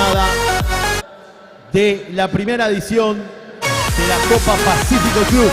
jornada de la primera edición de la Copa Pacífico Club.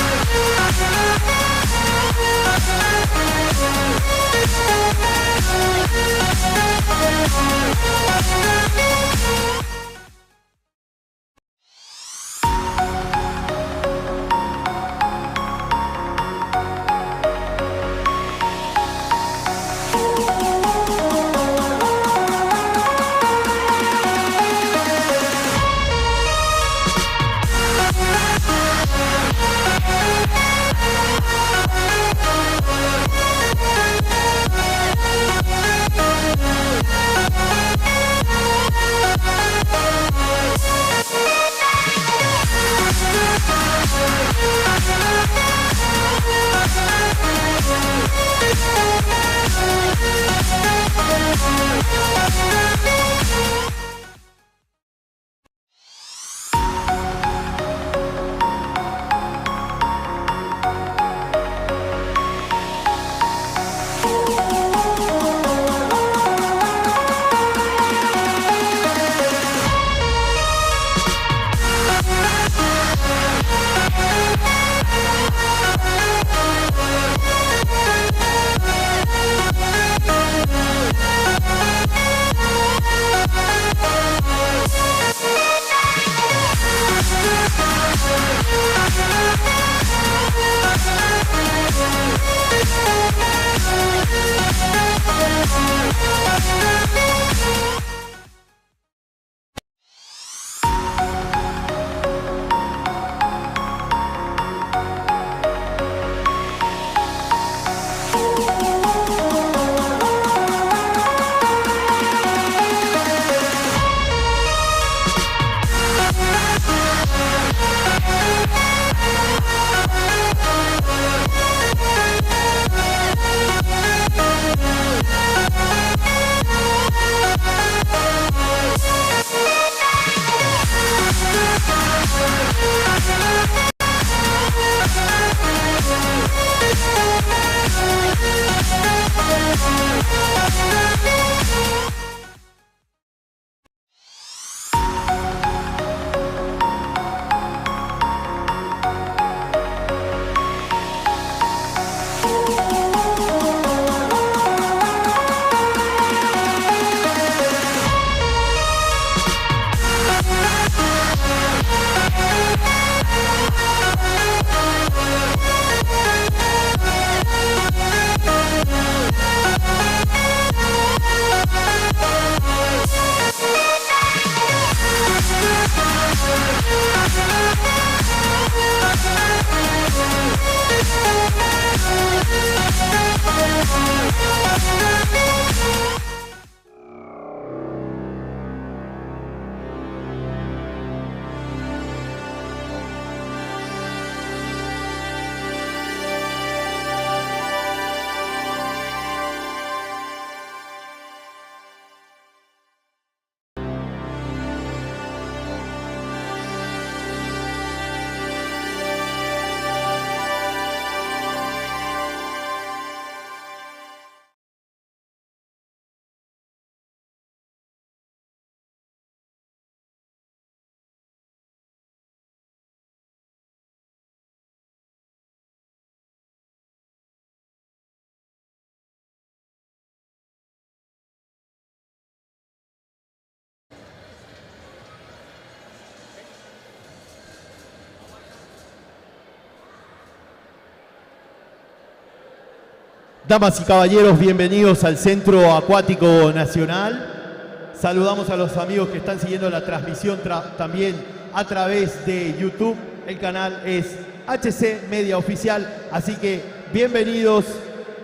Damas y caballeros, bienvenidos al Centro Acuático Nacional. Saludamos a los amigos que están siguiendo la transmisión también a través de YouTube. El canal es HC Media Oficial, así que bienvenidos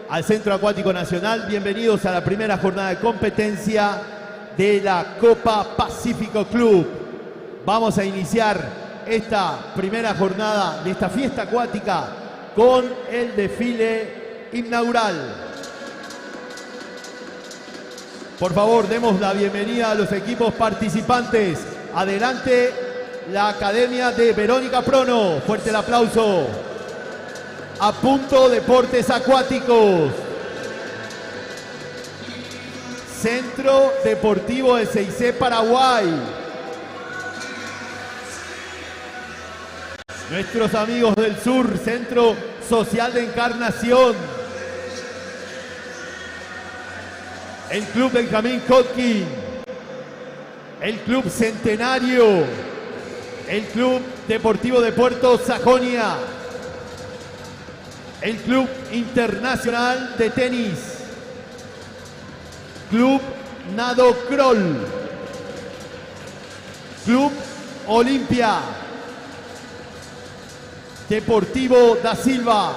al Centro Acuático Nacional, bienvenidos a la primera jornada de competencia de la Copa Pacífico Club. Vamos a iniciar esta primera jornada de esta fiesta acuática con el desfile inaugural. Por favor, demos la bienvenida a los equipos participantes. Adelante, la Academia de Verónica Prono. Fuerte el aplauso. A Punto Deportes Acuáticos. Centro Deportivo de Seisé, Paraguay. Nuestros amigos del sur, Centro Social de Encarnación. El Club Benjamín Kotkin. El Club Centenario. El Club Deportivo de Puerto Sajonia. El Club Internacional de Tenis. Club Nado Kroll. Club Olimpia. Deportivo da Silva.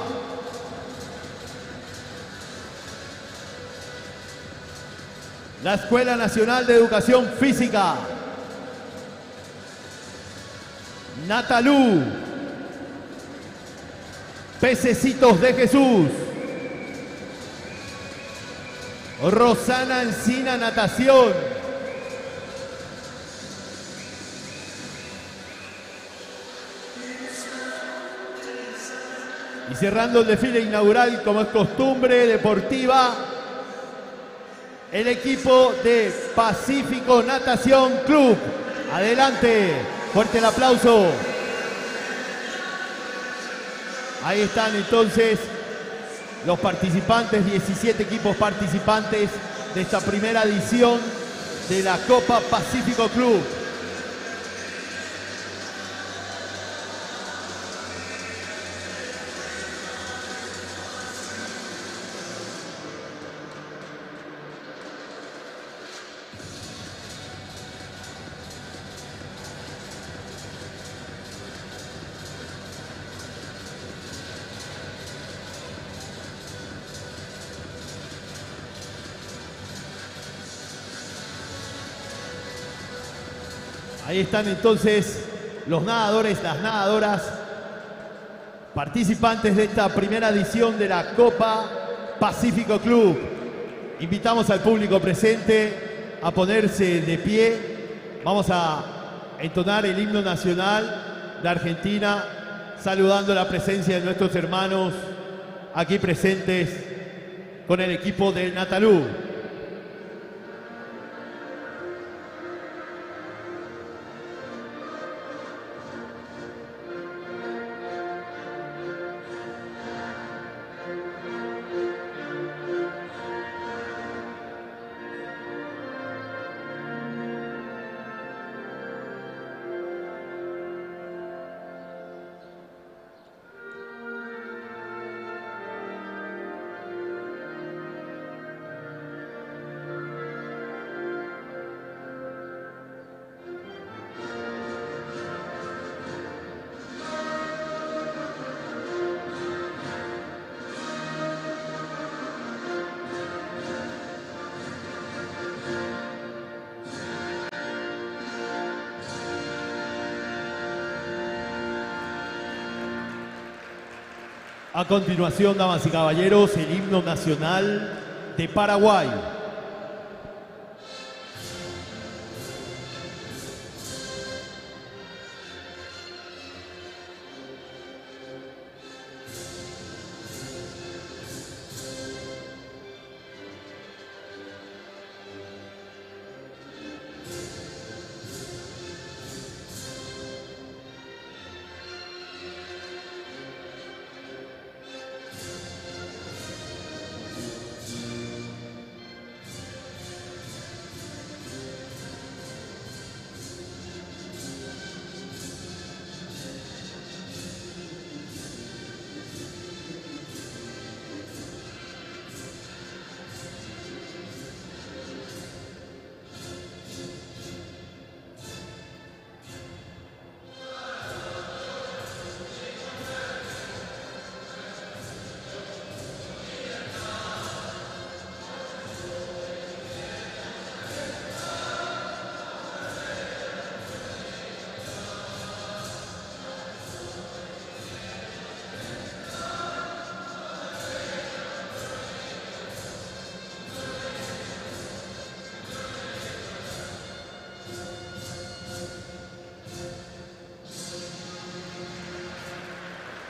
La Escuela Nacional de Educación Física. Natalú. Pececitos de Jesús. Rosana Encina Natación. Y cerrando el desfile inaugural, como es costumbre deportiva, el equipo de Pacífico Natación Club. Adelante, fuerte el aplauso. Ahí están entonces los participantes, 17 equipos participantes de esta primera edición de la Copa Pacífico Club. Ahí están entonces los nadadores, las nadadoras, participantes de esta primera edición de la Copa Pacífico Club. Invitamos al público presente a ponerse de pie. Vamos a entonar el himno nacional de Argentina, saludando la presencia de nuestros hermanos aquí presentes con el equipo de Natalú. A continuación, damas y caballeros, el himno nacional de Paraguay.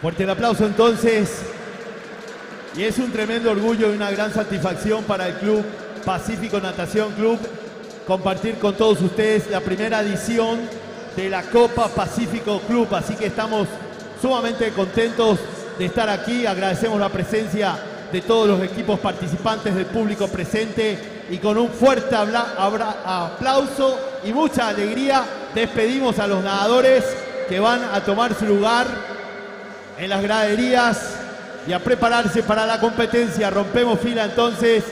Fuerte el aplauso entonces. Y es un tremendo orgullo y una gran satisfacción para el club Pacífico Natación Club, compartir con todos ustedes la primera edición de la Copa Pacífico Club. Así que estamos sumamente contentos de estar aquí. Agradecemos la presencia de todos los equipos participantes, del público presente, y con un fuerte aplauso y mucha alegría despedimos a los nadadores que van a tomar su lugar en las graderías y a prepararse para la competencia. Rompemos fila entonces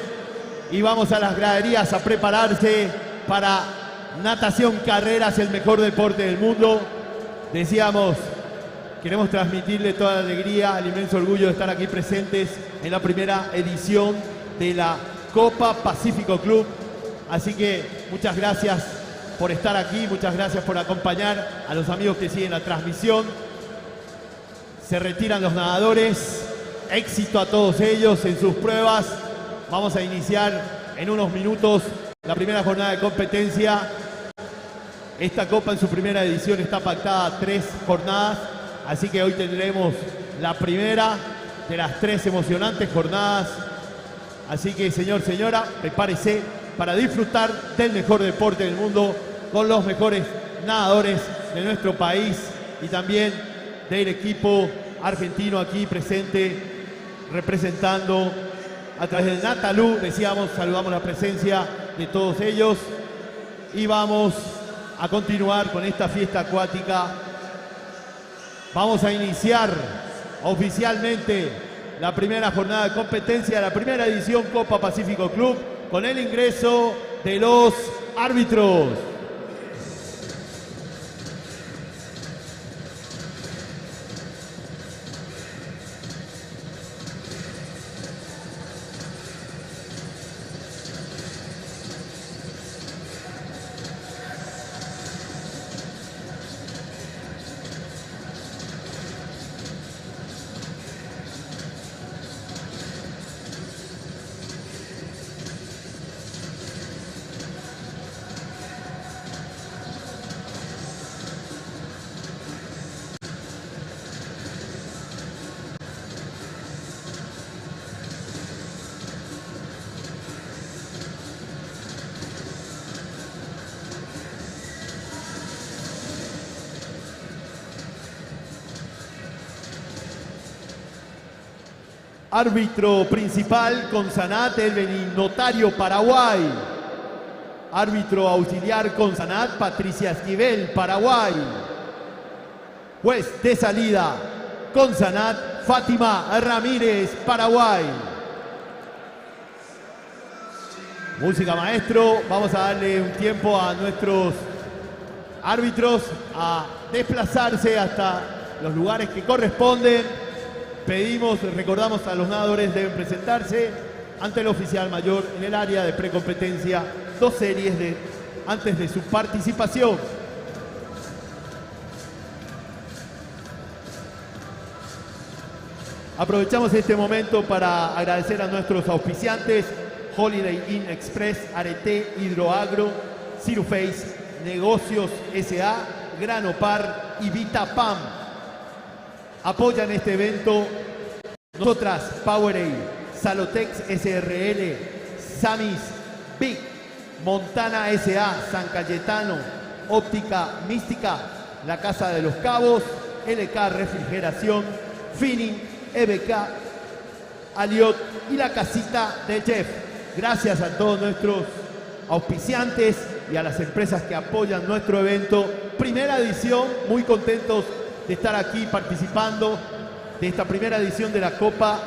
y vamos a las graderías a prepararse para natación carreras, el mejor deporte del mundo. Decíamos, queremos transmitirle toda la alegría, el inmenso orgullo de estar aquí presentes en la primera edición de la Copa Pacífico Club. Así que muchas gracias por estar aquí, muchas gracias por acompañar a los amigos que siguen la transmisión. Se retiran los nadadores, éxito a todos ellos en sus pruebas. Vamos a iniciar en unos minutos la primera jornada de competencia. Esta Copa en su primera edición está pactada a 3 jornadas, así que hoy tendremos la primera de las 3 emocionantes jornadas. Así que, señor, señora, prepárese para disfrutar del mejor deporte del mundo con los mejores nadadores de nuestro país y también del equipo argentino aquí presente, representando a través del Natalú. Decíamos, saludamos la presencia de todos ellos y vamos a continuar con esta fiesta acuática. Vamos a iniciar oficialmente la primera jornada de competencia, la primera edición Copa Pacífico Club, con el ingreso de los árbitros. Árbitro principal, Consanat Elvenin, notario Paraguay. Árbitro auxiliar, Consanat Patricia Esquivel, Paraguay. Juez de salida, Consanat Fátima Ramírez, Paraguay. Música, maestro. Vamos a darle un tiempo a nuestros árbitros a desplazarse hasta los lugares que corresponden. Pedimos, recordamos a los nadadores deben presentarse ante el oficial mayor en el área de precompetencia 2 series antes de su participación. Aprovechamos este momento para agradecer a nuestros auspiciantes: Holiday Inn Express, Arete, Hidroagro, Ciruface, Negocios S.A., Granopar y Vitapam. Apoyan este evento nosotras, Powerade, Salotex SRL, Samis, Big, Montana S.A., San Cayetano, Óptica Mística, La Casa de los Cabos, LK Refrigeración, Finning, EBK, Aliot y La Casita de Jeff. Gracias a todos nuestros auspiciantes y a las empresas que apoyan nuestro evento. Primera edición, muy contentos de estar aquí participando de esta primera edición de la Copa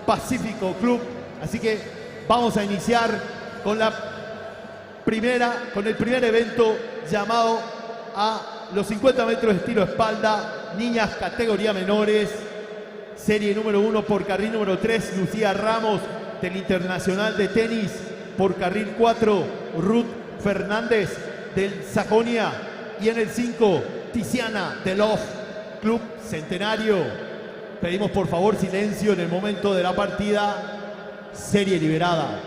Pacífico Club. Así que vamos a iniciar con el primer evento llamado a los 50 metros de estilo espalda, niñas categoría menores, serie número 1 por carril número 3, Lucía Ramos del Internacional de Tenis, por carril 4, Ruth Fernández del Sajonia, y en el 5, Tiziana de Love Club Centenario. Pedimos por favor silencio en el momento de la partida. Serie liberada.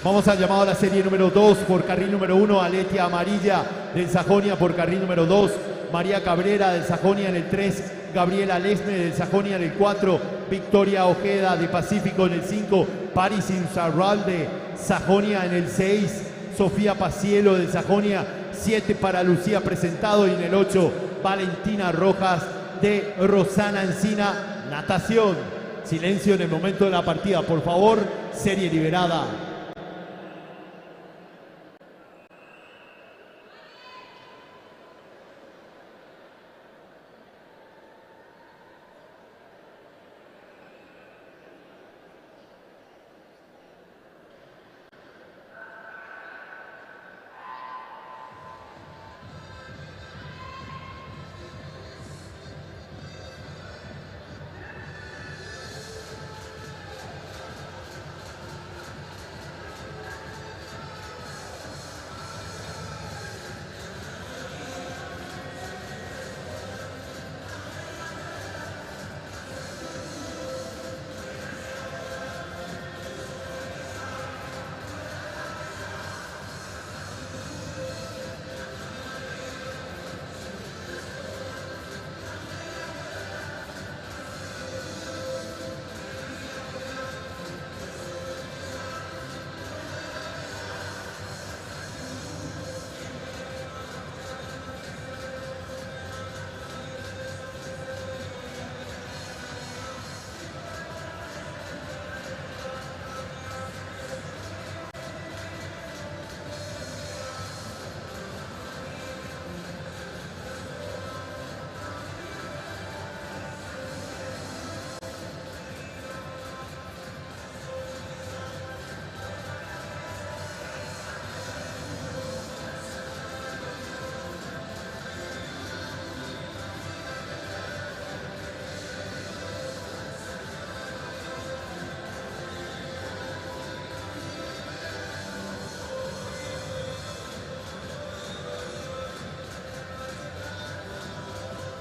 Vamos al llamado a la serie número 2 por carril número 1, Aletia Amarilla del Sajonia por carril número 2, María Cabrera del Sajonia en el 3, Gabriela Lesme del Sajonia en el 4, Victoria Ojeda de Pacífico en el 5, Paris Insarral de Sajonia en el 6, Sofía Pacielo del Sajonia, 7 para Lucía Presentado y en el 8, Valentina Rojas de Rosana Encina, natación. Silencio en el momento de la partida, por favor, serie liberada.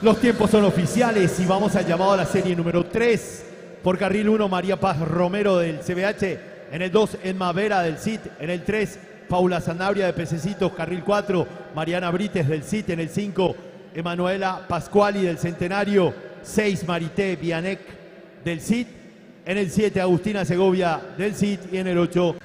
Los tiempos son oficiales y vamos al llamado a la serie número 3. Por carril 1, María Paz Romero del CBH. En el 2, Emma Vera del CIT. En el 3, Paula Sanabria de Pececitos. Carril 4, Mariana Brites del CIT. En el 5, Emanuela Pascuali del Centenario. 6, Marité Vianec del CIT. En el 7, Agustina Segovia del CIT. Y en el 8,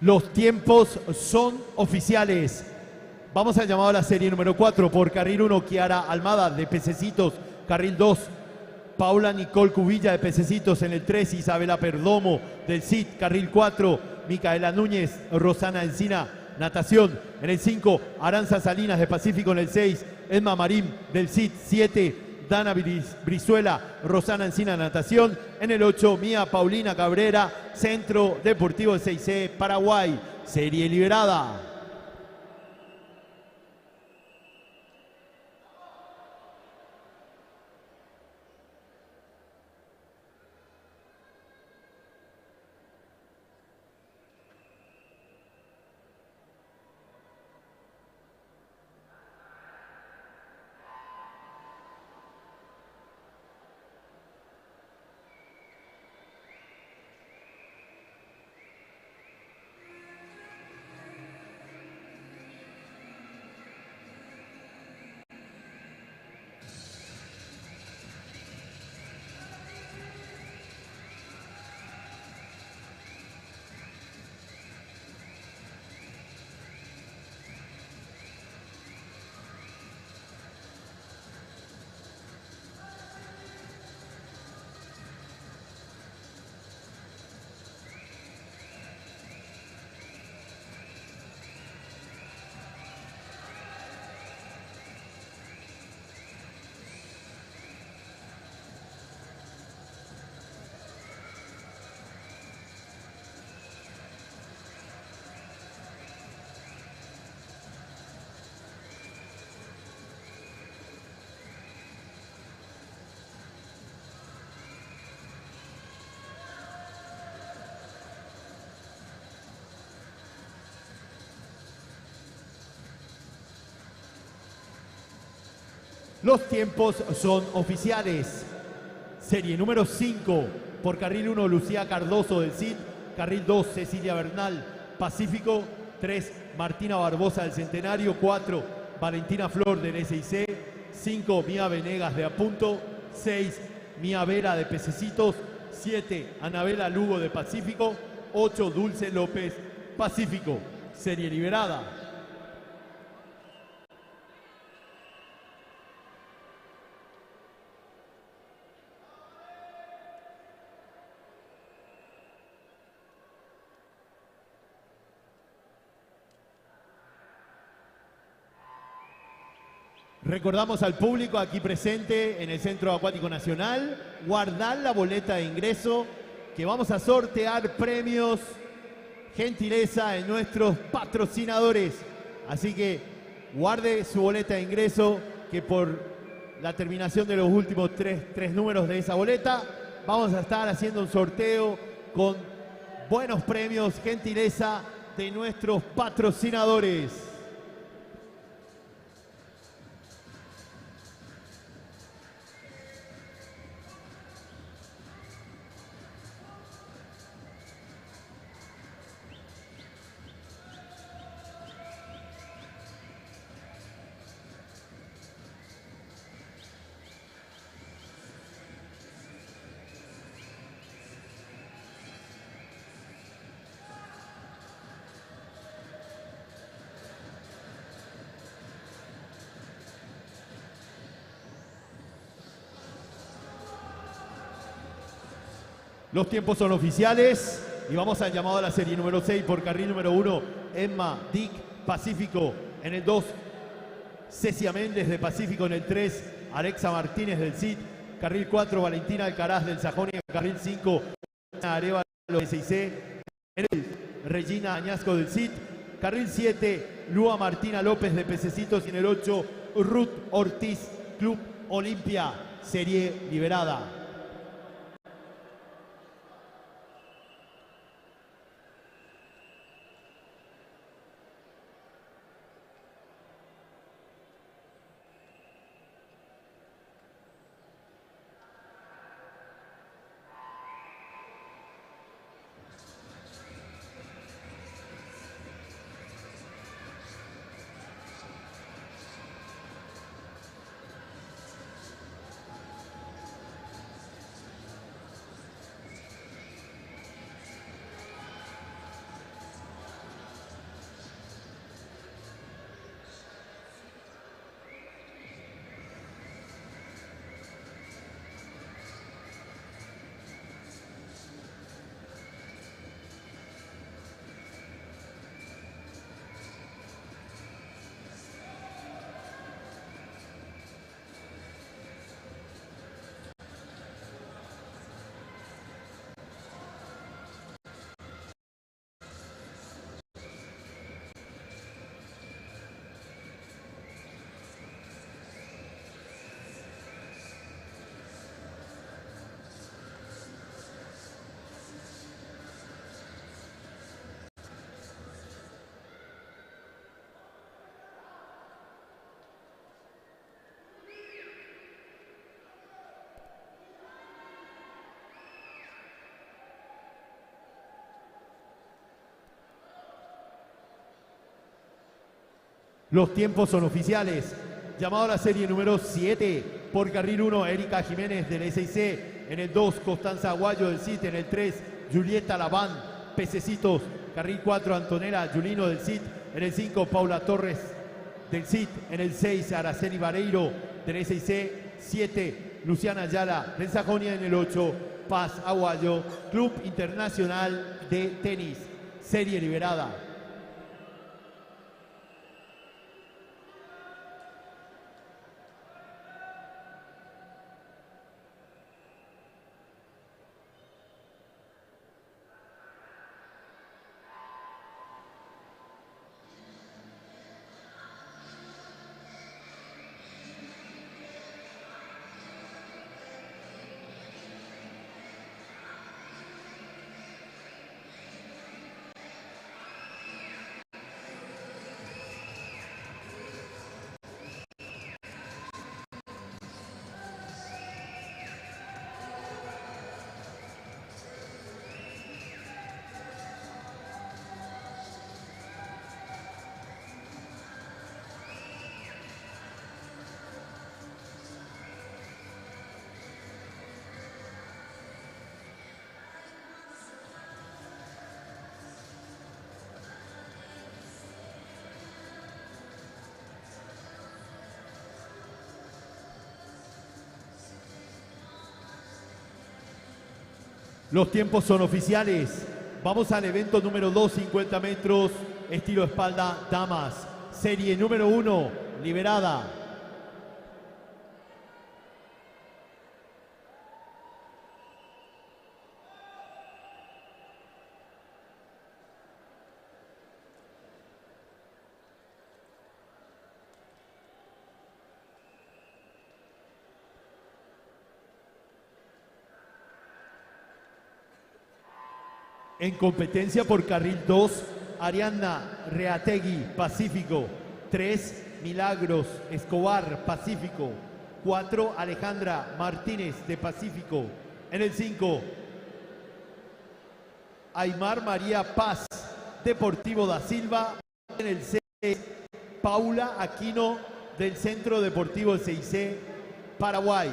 Los tiempos son oficiales. Vamos al llamado a la serie número 4. Por carril 1, Kiara Almada de Pececitos. Carril 2, Paula Nicole Cubilla de Pececitos. En el 3, Isabela Perdomo del CID. Carril 4, Micaela Núñez, Rosana Encina, natación. En el 5, Aranza Salinas de Pacífico. En el 6, Edma Marín del CID. 7, Dana Brizuela, Rosana Encina, natación. En el 8, Mía Paulina Cabrera, Centro Deportivo 6C, Paraguay. Serie liberada. Los tiempos son oficiales. Serie número 5. Por carril 1, Lucía Cardoso del CID. Carril 2, Cecilia Bernal, Pacífico. 3, Martina Barbosa del Centenario. 4, Valentina Flor del SIC. 5, Mía Venegas de Apunto. 6, Mía Vera de Pececitos. 7, Anabela Lugo de Pacífico. 8, Dulce López, Pacífico. Serie liberada. Recordamos al público aquí presente en el Centro Acuático Nacional, guardar la boleta de ingreso, que vamos a sortear premios, gentileza de nuestros patrocinadores. Así que guarde su boleta de ingreso, que por la terminación de los últimos tres números de esa boleta, vamos a estar haciendo un sorteo con buenos premios, gentileza de nuestros patrocinadores. Los tiempos son oficiales y vamos al llamado a la serie número 6 por carril número 1, Emma Dick, Pacífico. En el 2, Cecia Méndez de Pacífico. En el 3, Alexa Martínez del CID. Carril 4, Valentina Alcaraz del Sajonia. Carril 5, Arevalo del SIC. En el Regina Añasco del CID. Carril 7, Lua Martina López de Pececitos. Y en el 8, Ruth Ortiz, Club Olimpia, serie liberada. Los tiempos son oficiales. Llamado a la serie número 7. Por carril 1, Erika Jiménez del SIC. En el 2, Constanza Aguayo del CIT. En el 3, Julieta Laván, Pececitos. Carril 4, Antonella Giulino del CIT. En el 5, Paula Torres del CIT. En el 6, Araceli Vareiro del SIC. 7, Luciana Ayala del Sajonia. En el 8, Paz Aguayo, Club Internacional de Tenis. Serie liberada. Los tiempos son oficiales. Vamos al evento número 2, 50 metros, estilo espalda, damas. Serie número 1, liberada. En competencia por carril 2, Ariadna Reategui, Pacífico. 3, Milagros Escobar, Pacífico. 4, Alejandra Martínez de Pacífico. En el 5, Aymar María Paz, Deportivo da Silva. En el 6, Paula Aquino del Centro Deportivo CIC, Paraguay.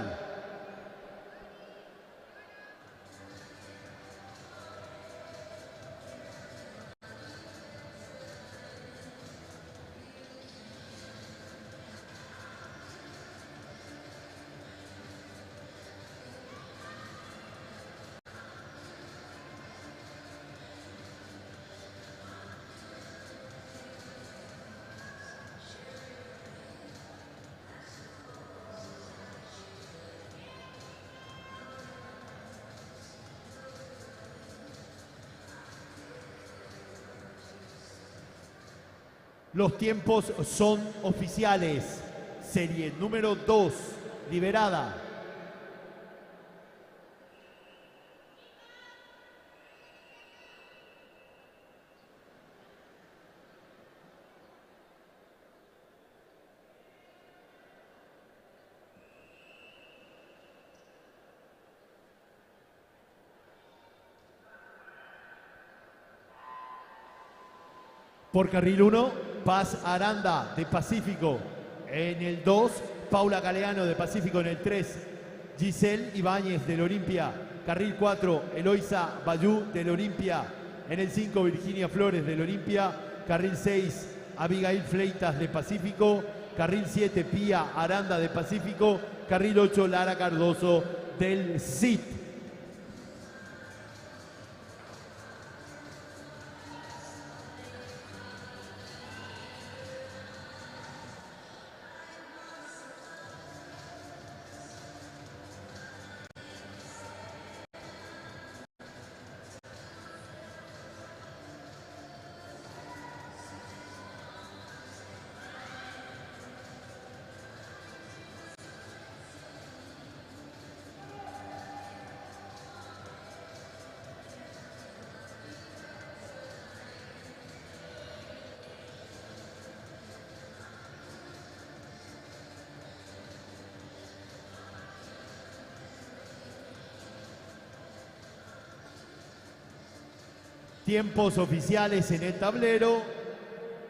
Los tiempos son oficiales. Serie número 2, liberada. Por carril 1, Paz Aranda de Pacífico. En el 2, Paula Galeano de Pacífico. En el 3, Giselle Ibáñez del Olimpia. Carril 4, Eloisa Bayú del Olimpia. En el 5, Virginia Flores del Olimpia. Carril 6, Abigail Fleitas de Pacífico. Carril 7, Pía Aranda de Pacífico. Carril 8, Lara Cardoso del CIT. Tiempos oficiales en el tablero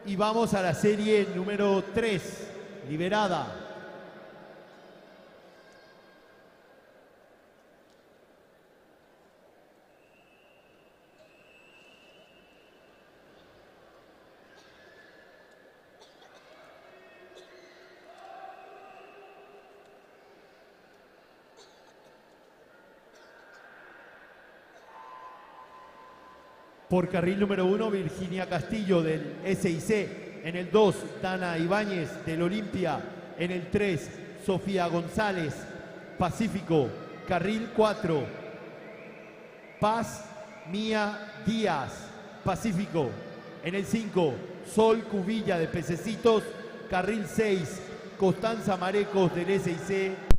Y vamos a la serie número 3, liberada. Por carril número 1, Virginia Castillo del SIC. En el 2, Dana Ibáñez del Olimpia. En el 3, Sofía González, Pacífico. Carril 4, Paz Mía Díaz, Pacífico. En el 5, Sol Cubilla de Pececitos. Carril 6, Constanza Marecos del SIC.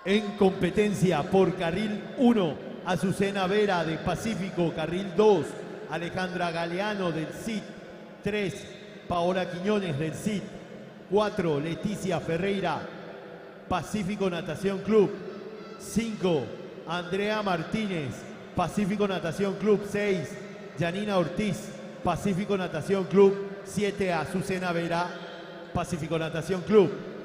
En competencia por carril 1, Azucena Vera de Pacífico. Carril 2, Alejandra Galeano del CIT. 3, Paola Quiñones del CIT. 4, Leticia Ferreira, Pacífico Natación Club. 5, Andrea Martínez, Pacífico Natación Club. 6, Janina Ortiz, Pacífico Natación Club. 7, Azucena Vera, Pacífico Natación Club.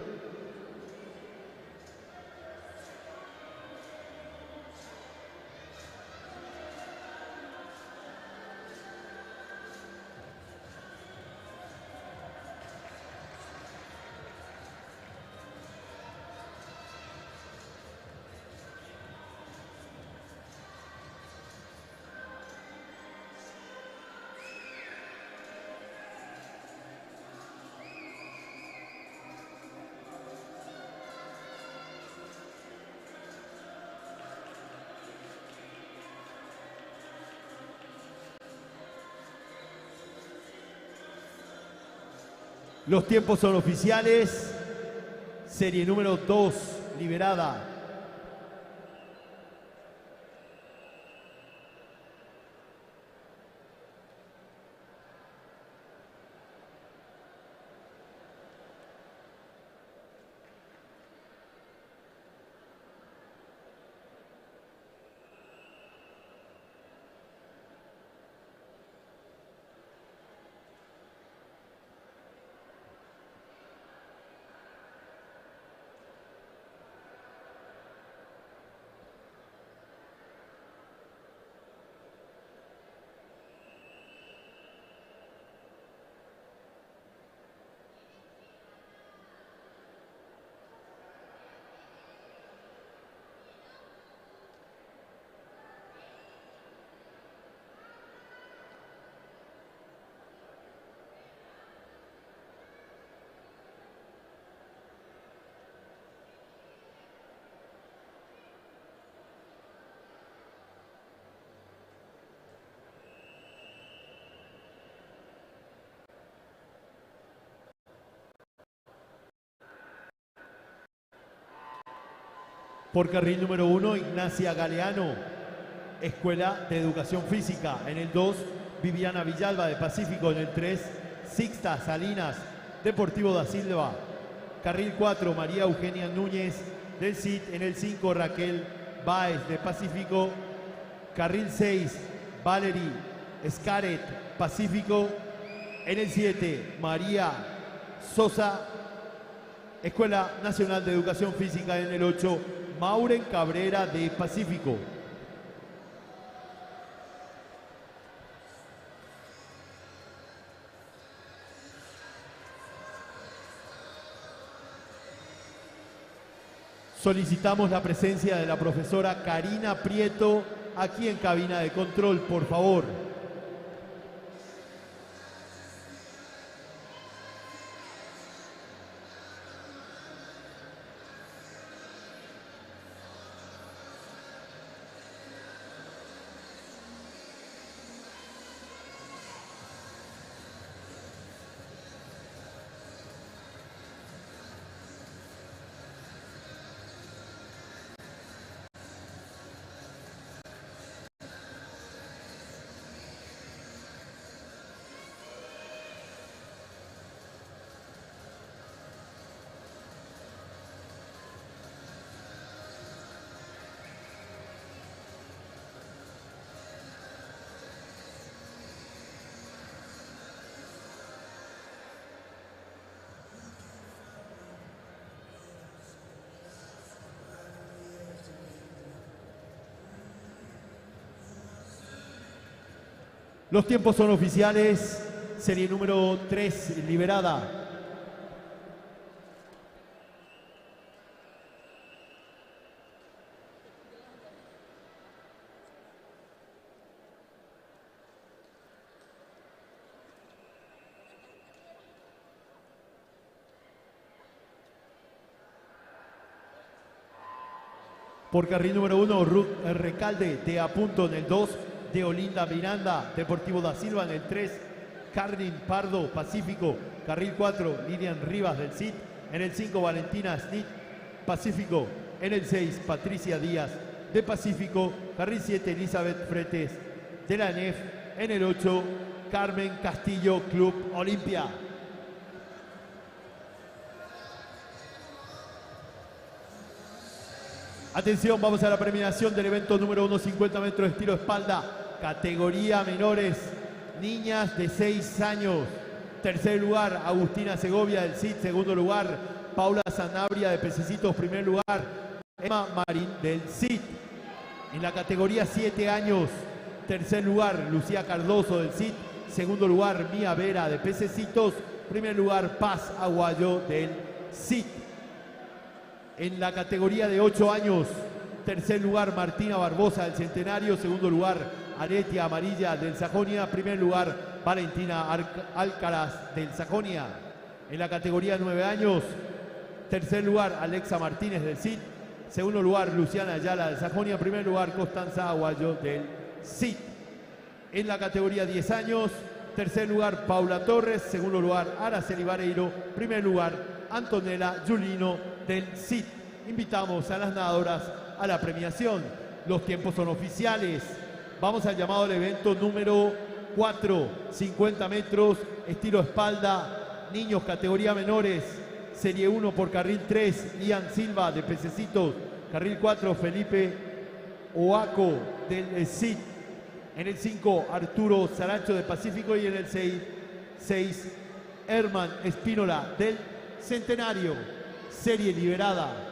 Los tiempos son oficiales. Serie número 2, liberada. Por carril número 1, Ignacia Galeano, Escuela de Educación Física. En el 2, Viviana Villalba de Pacífico. En el 3, Sixta Salinas, Deportivo da Silva. Carril 4, María Eugenia Núñez del CIT. En el 5, Raquel Báez de Pacífico. Carril 6, Valerie Scaret, Pacífico. En el 7, María Sosa, Escuela Nacional de Educación Física. En el 8, Mauren Cabrera de Pacífico. Solicitamos la presencia de la profesora Karina Prieto aquí en cabina de control, por favor. Los tiempos son oficiales. Serie número 3, liberada. Por carril número 1, Ruth Recalde de Apunto. En el 2, de Olinda Miranda, Deportivo da Silva. En el 3, Carlin Pardo, Pacífico. Carril 4, Lilian Rivas del CIT. En el 5, Valentina Snit, Pacífico. En el 6, Patricia Díaz de Pacífico. Carril 7, Elizabeth Fretes de la ENEF. En el 8, Carmen Castillo, Club Olimpia. Atención, vamos a la premiación del evento número 1, 50 metros de estilo espalda, categoría menores, niñas de 6 años. Tercer lugar, Agustina Segovia del CIT. Segundo lugar, Paula Sanabria de Pececitos. Primer lugar, Emma Marín del CIT. En la categoría 7 años, tercer lugar, Lucía Cardoso del CIT. Segundo lugar, Mía Vera de Pececitos. Primer lugar, Paz Aguayo del CIT. En la categoría de 8 años, tercer lugar, Martina Barbosa del Centenario. Segundo lugar, Aretia Amarilla del Sajonia. Primer lugar, Valentina Alcaraz del Sajonia. En la categoría de 9 años, tercer lugar, Alexa Martínez del CIT. Segundo lugar, Luciana Ayala del Sajonia. Primer lugar, Constanza Aguayo del CIT. En la categoría 10 años, tercer lugar, Paula Torres. Segundo lugar, Araceli Vareiro. Primer lugar, Antonella Giulino del CIT. Invitamos a las nadadoras a la premiación. Los tiempos son oficiales. Vamos al llamado al evento número 4, 50 metros, estilo espalda, niños categoría menores. Serie 1 por carril 3, Ian Silva de Pececitos. Carril 4, Felipe Oaco del CIT. En el 5, Arturo Saracho de Pacífico. Y en el 6, Herman Espínola del Centenario. Serie liberada.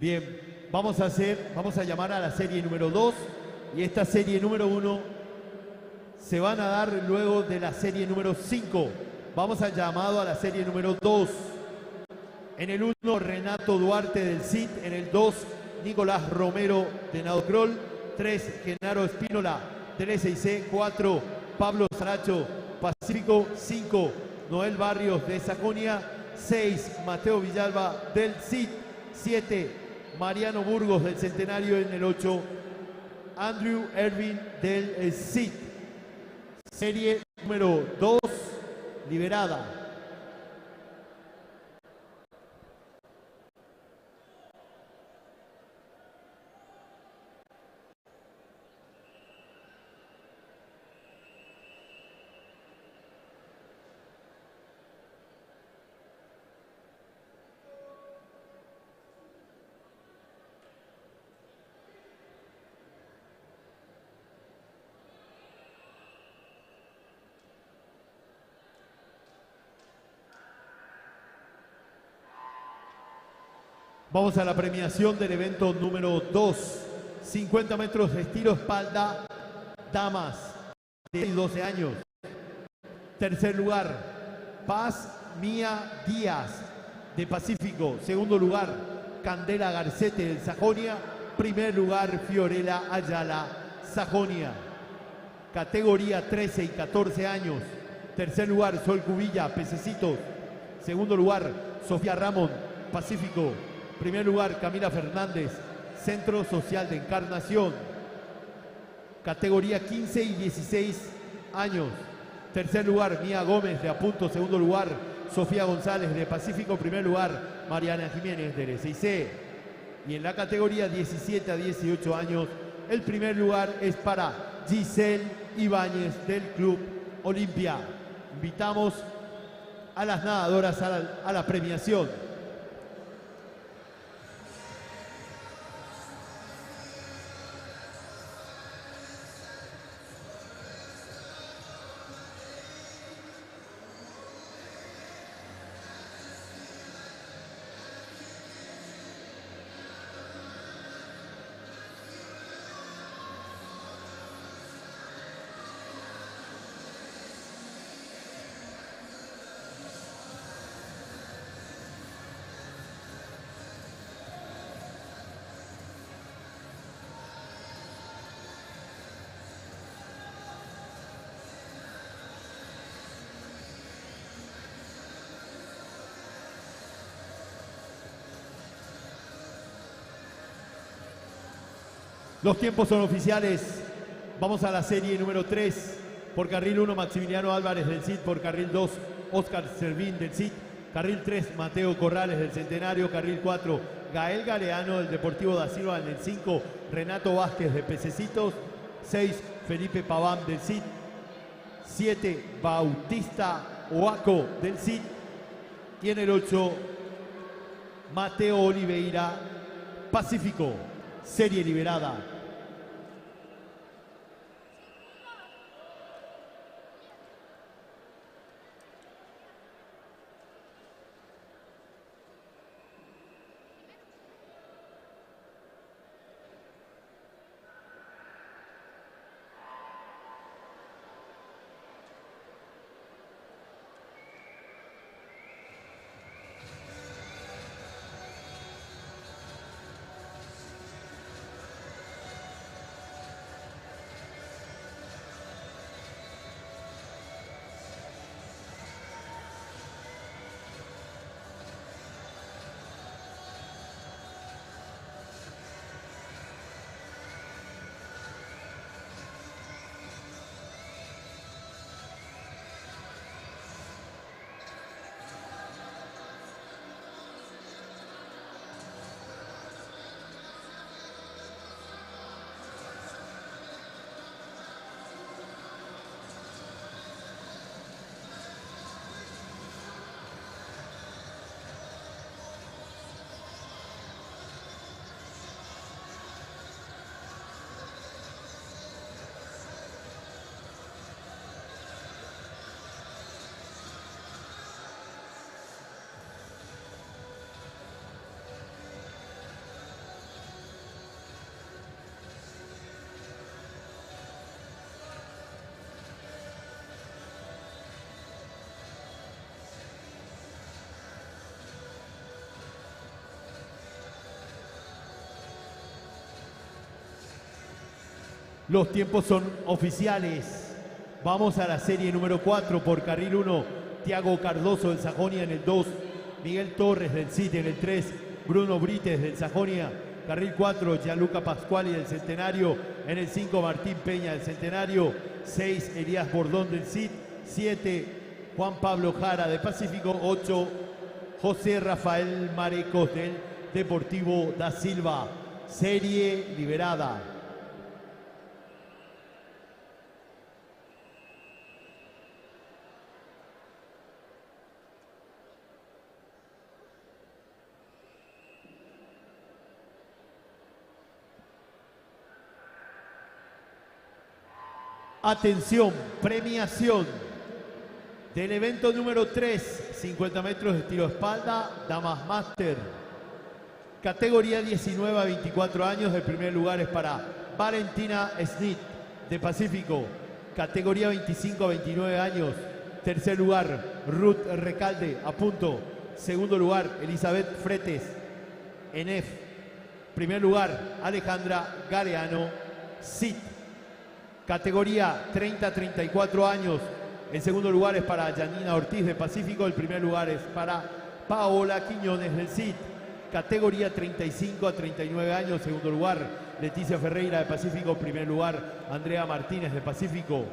Bien, vamos a llamar a la serie número 2 y esta serie número 1 se van a dar luego de la serie número 5. Vamos al llamado a la serie número 2. En el 1, Renato Duarte del CIT. En el 2, Nicolás Romero de Nadocrol. 3, Genaro Espínola del SIC. 4, Pablo Saracho Pacífico. 5, Noel Barrios de Sajonia. 6, Mateo Villalba del CIT. 7, Mariano Burgos del Centenario. En el 8, Andrew Ervin del CIT. Serie número 2, liberada. Vamos a la premiación del evento número 2. 50 metros de estilo espalda, damas de 12 años. Tercer lugar, Paz Mía Díaz de Pacífico. Segundo lugar, Candela Garcete del Sajonia. Primer lugar, Fiorella Ayala, Sajonia. Categoría 13 y 14 años. Tercer lugar, Sol Cubilla, Pececitos. Segundo lugar, Sofía Ramón, Pacífico. Primer lugar, Camila Fernández, Centro Social de Encarnación. Categoría 15 y 16 años. Tercer lugar, Mía Gómez de Apunto. Segundo lugar, Sofía González de Pacífico. Primer lugar, Mariana Jiménez del SIC. Y en la categoría 17 a 18 años, el primer lugar es para Giselle Ibáñez del Club Olimpia. Invitamos a las nadadoras a la premiación. Los tiempos son oficiales. Vamos a la serie número 3. Por carril 1, Maximiliano Álvarez del CIT. Por carril 2, Oscar Servín del CIT. Carril 3, Mateo Corrales del Centenario. Carril 4, Gael Galeano del Deportivo da Silva. En el 5, Renato Vázquez de Pececitos. 6, Felipe Paván del CIT. 7, Bautista Oaco del CIT. Y en el 8, Mateo Oliveira, Pacífico. Serie liberada. Los tiempos son oficiales. Vamos a la serie número 4 por carril 1. Tiago Cardoso del Sajonia en el 2. Miguel Torres del CIT en el 3. Bruno Brites del Sajonia. Carril 4, Gianluca Pasquali del Centenario. En el 5, Martín Peña del Centenario. 6, Elías Bordón del CIT. 7, Juan Pablo Jara de Pacífico. 8, José Rafael Marecos del Deportivo da Silva. Serie liberada. Atención, premiación del evento número 3, 50 metros de tiro espalda, Damas Master. Categoría 19 a 24 años, el primer lugar es para Valentina Snit de Pacífico. Categoría 25 a 29 años, tercer lugar Ruth Recalde, a punto. Segundo lugar Elizabeth Fretes, ENEF. Primer lugar Alejandra Galeano, CIT. Categoría 30 a 34 años, el segundo lugar es para Janina Ortiz de Pacífico, el primer lugar es para Paola Quiñones del CIT. Categoría 35 a 39 años, segundo lugar Leticia Ferreira de Pacífico, primer lugar Andrea Martínez de Pacífico.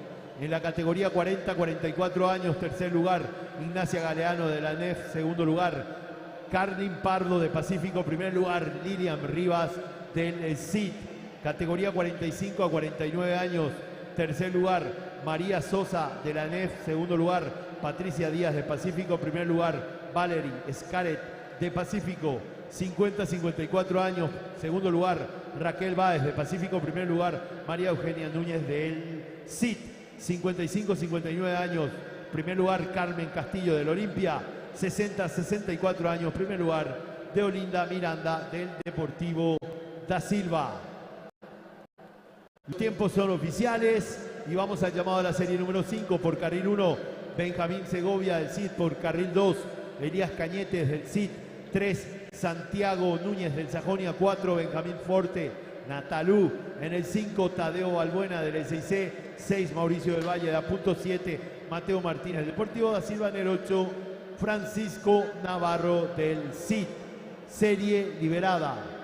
En la categoría 40 a 44 años, tercer lugar Ignacia Galeano de la NEF, segundo lugar Carlin Pardo de Pacífico, primer lugar Lilian Rivas del CIT. Categoría 45 a 49 años, tercer lugar María Sosa de la NEF, segundo lugar Patricia Díaz de Pacífico, primer lugar Valerie Scaret de Pacífico. 50 a 54 años, segundo lugar Raquel Báez de Pacífico, primer lugar María Eugenia Núñez del CIT. 55 a 59 años, primer lugar Carmen Castillo del Olimpia. 60 a 64 años, primer lugar Deolinda Miranda del Deportivo da Silva. Los tiempos son oficiales y vamos al llamado a la serie número 5 por carril 1. Benjamín Segovia del CIT por carril 2. Elías Cañetes del CIT. 3, Santiago Núñez del Sajonia. 4, Benjamín Forte, Natalú. En el 5, Tadeo Balbuena del S6C. 6, Mauricio del Valle de Apunto. 7, Mateo Martínez del Deportivo da Silva. En el 8, Francisco Navarro del CIT. Serie liberada.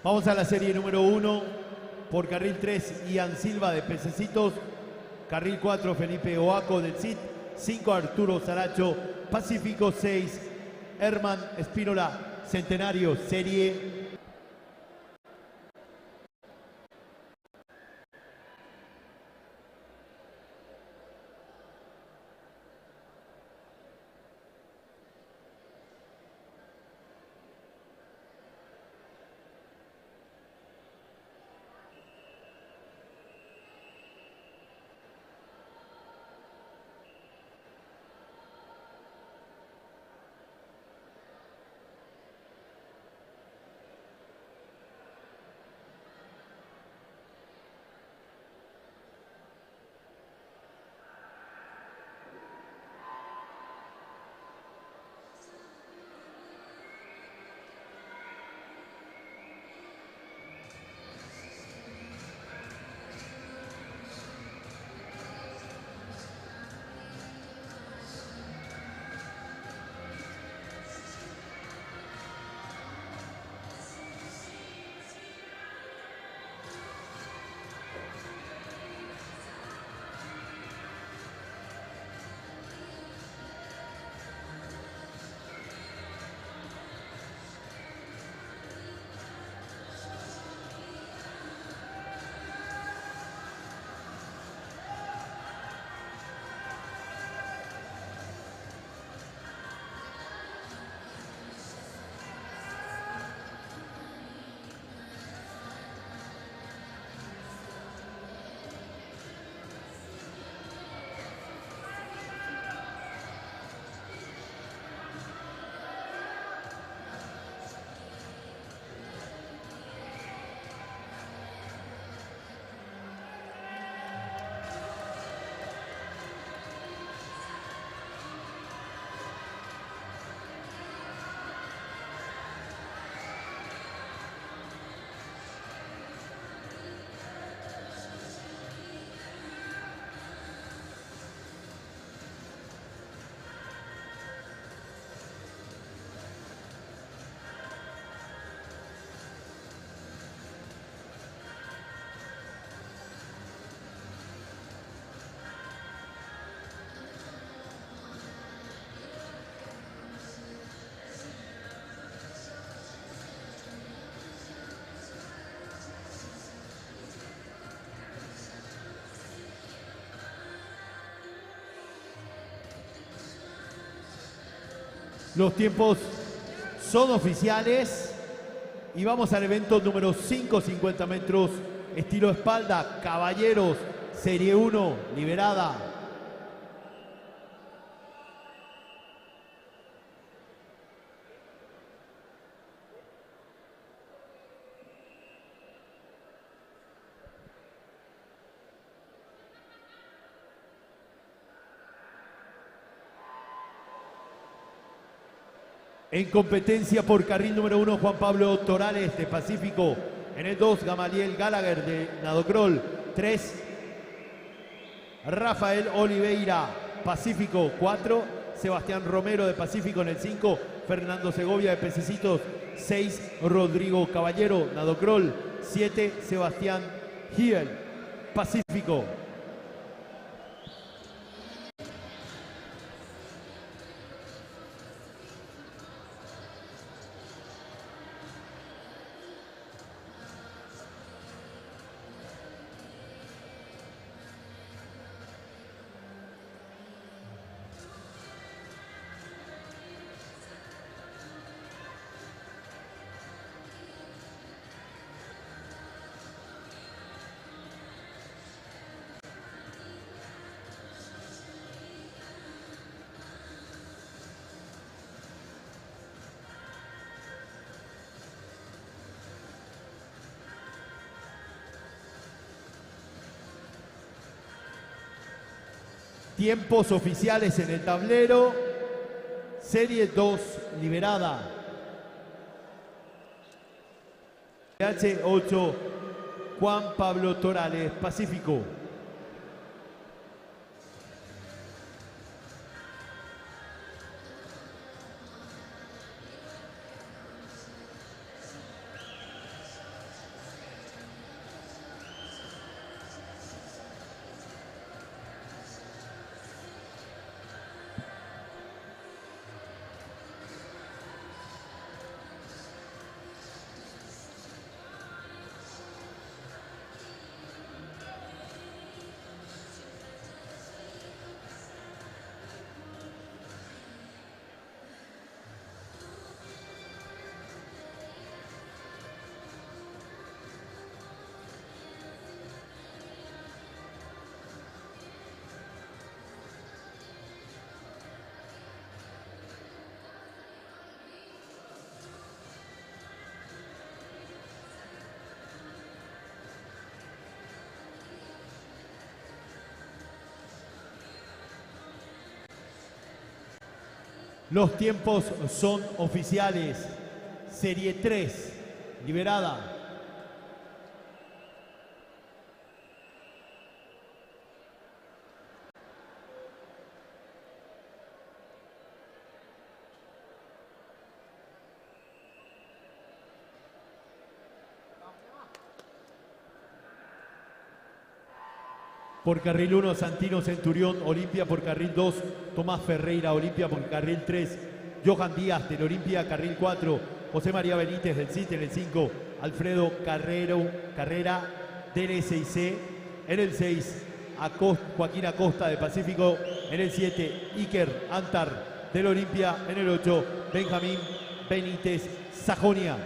Vamos a la serie número 1 Por carril 3, Ian Silva de Pececitos. Carril 4, Felipe Oaco del CIT. 5, Arturo Saracho. Pacífico 6, Herman Espínola, Centenario, Serie. Los tiempos son oficiales y vamos al evento número 5, 50 metros, estilo espalda, caballeros, serie 1, liberada. En competencia por carril número 1, Juan Pablo Torales de Pacífico. En el 2, Gamaliel Gallagher de Nadocrol. 3, Rafael Oliveira, Pacífico. 4, Sebastián Romero de Pacífico. En el 5, Fernando Segovia de Pececitos. 6, Rodrigo Caballero, Nadocrol. 7, Sebastián Giel, Pacífico. Tiempos oficiales en el tablero. Serie 2, liberada. H8, Juan Pablo Torales, Pacífico. Los tiempos son oficiales. Serie 3, liberada. Por carril 1, Santino Centurión, Olimpia. Por carril 2, Tomás Ferreira, Olimpia. Por carril 3, Johan Díaz del Olimpia. Carril 4, José María Benítez del CIT. En el 5, Alfredo Carrera del SIC. En el 6, Joaquín Acosta de Pacífico. En el 7, Iker Antar del Olimpia. En el 8, Benjamín Benítez Sajonia.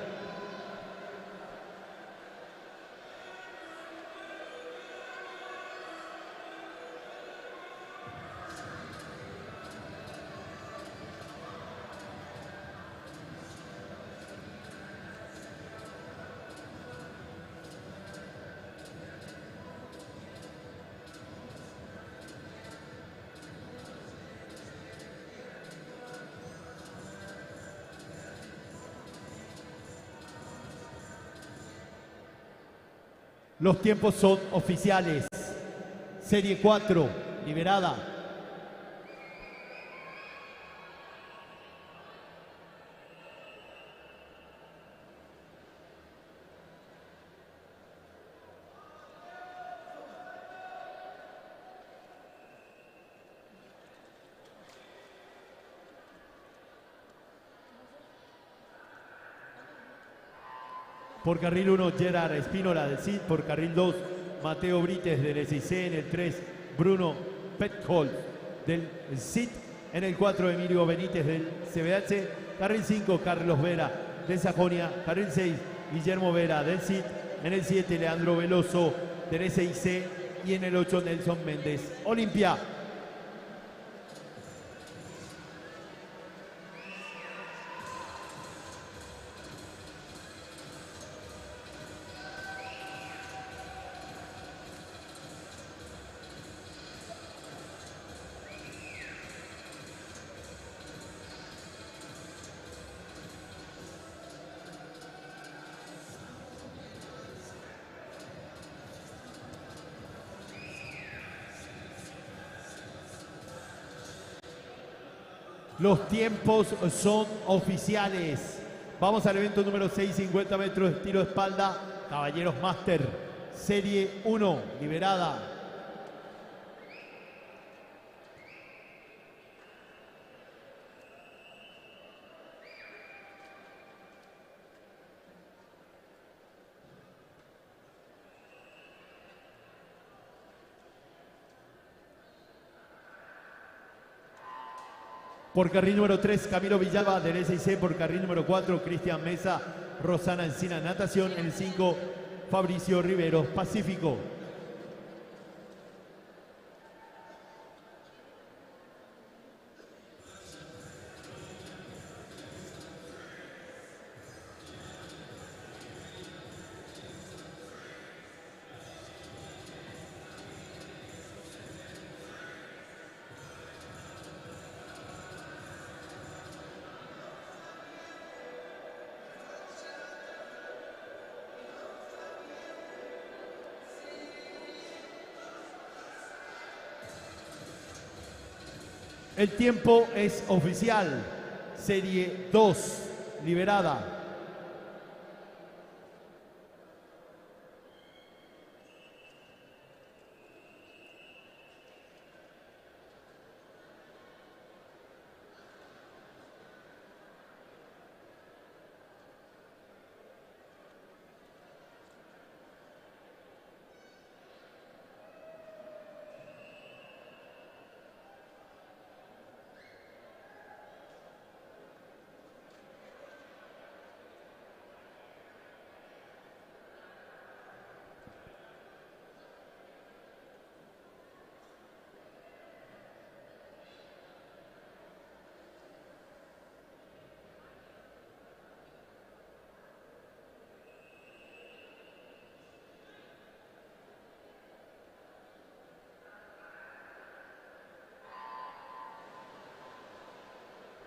Los tiempos son oficiales. Serie 4, liberada. Por carril 1, Gerard Espínola del CID. Por carril 2, Mateo Brites del SIC. En el 3, Bruno Pethold del CID. En el 4, Emilio Benítez del CBH. Carril 5, Carlos Vera de Sajonia. Carril 6, Guillermo Vera del CID. En el 7, Leandro Veloso del SIC. Y en el 8, Nelson Méndez, Olimpia. Los tiempos son oficiales. Vamos al evento número 6, 50 metros de tiro de espalda. Caballeros Máster, Serie 1, liberada. Por carril número 3, Camilo Villalba del SIC. Por carril número 4, Cristian Mesa, Rosana Encina, natación. En el 5, Fabricio Riveros, Pacífico. El tiempo es oficial. Serie 2, liberada.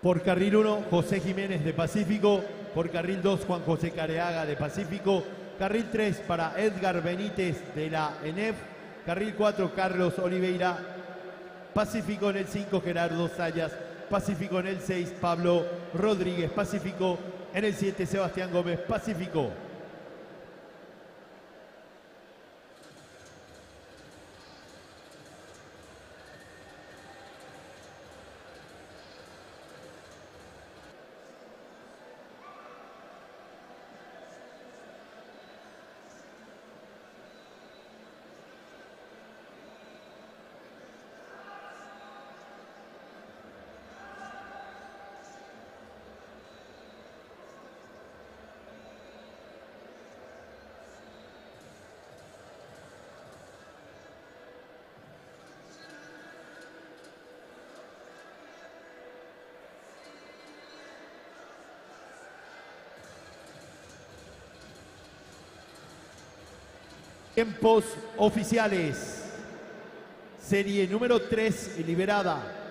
Por carril 1, José Jiménez de Pacífico. Por carril 2, Juan José Careaga de Pacífico. Carril 3 para Edgar Benítez de la ENEF. Carril 4, Carlos Oliveira. Pacífico en el 5, Gerardo Sayas. Pacífico en el 6, Pablo Rodríguez. Pacífico en el 7, Sebastián Gómez. Pacífico. Tiempos oficiales. Serie número 3 liberada.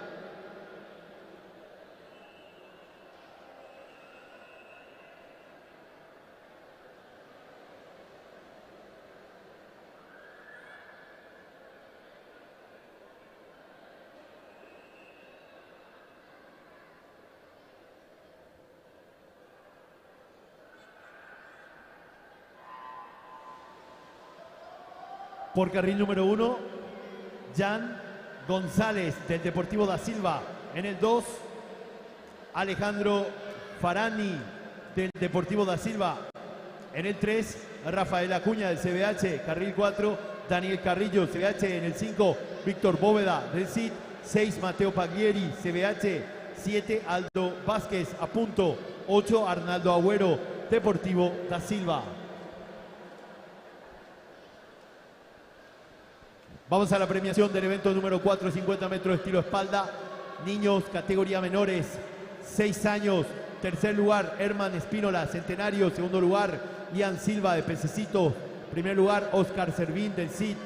Por carril número 1, Jan González del Deportivo da Silva. En el 2, Alejandro Farani del Deportivo da Silva. En el 3, Rafael Acuña del CBH. Carril 4, Daniel Carrillo, CBH. En el 5, Víctor Bóveda del CID. 6, Mateo Paglieri, CBH. 7, Aldo Vázquez, a punto. 8, Arnaldo Agüero, Deportivo da Silva. Vamos a la premiación del evento número 4, 50 metros estilo espalda. Niños, categoría menores, 6 años. Tercer lugar, Herman Espínola, Centenario. Segundo lugar, Ian Silva de Pececitos. Primer lugar, Oscar Servín del CID.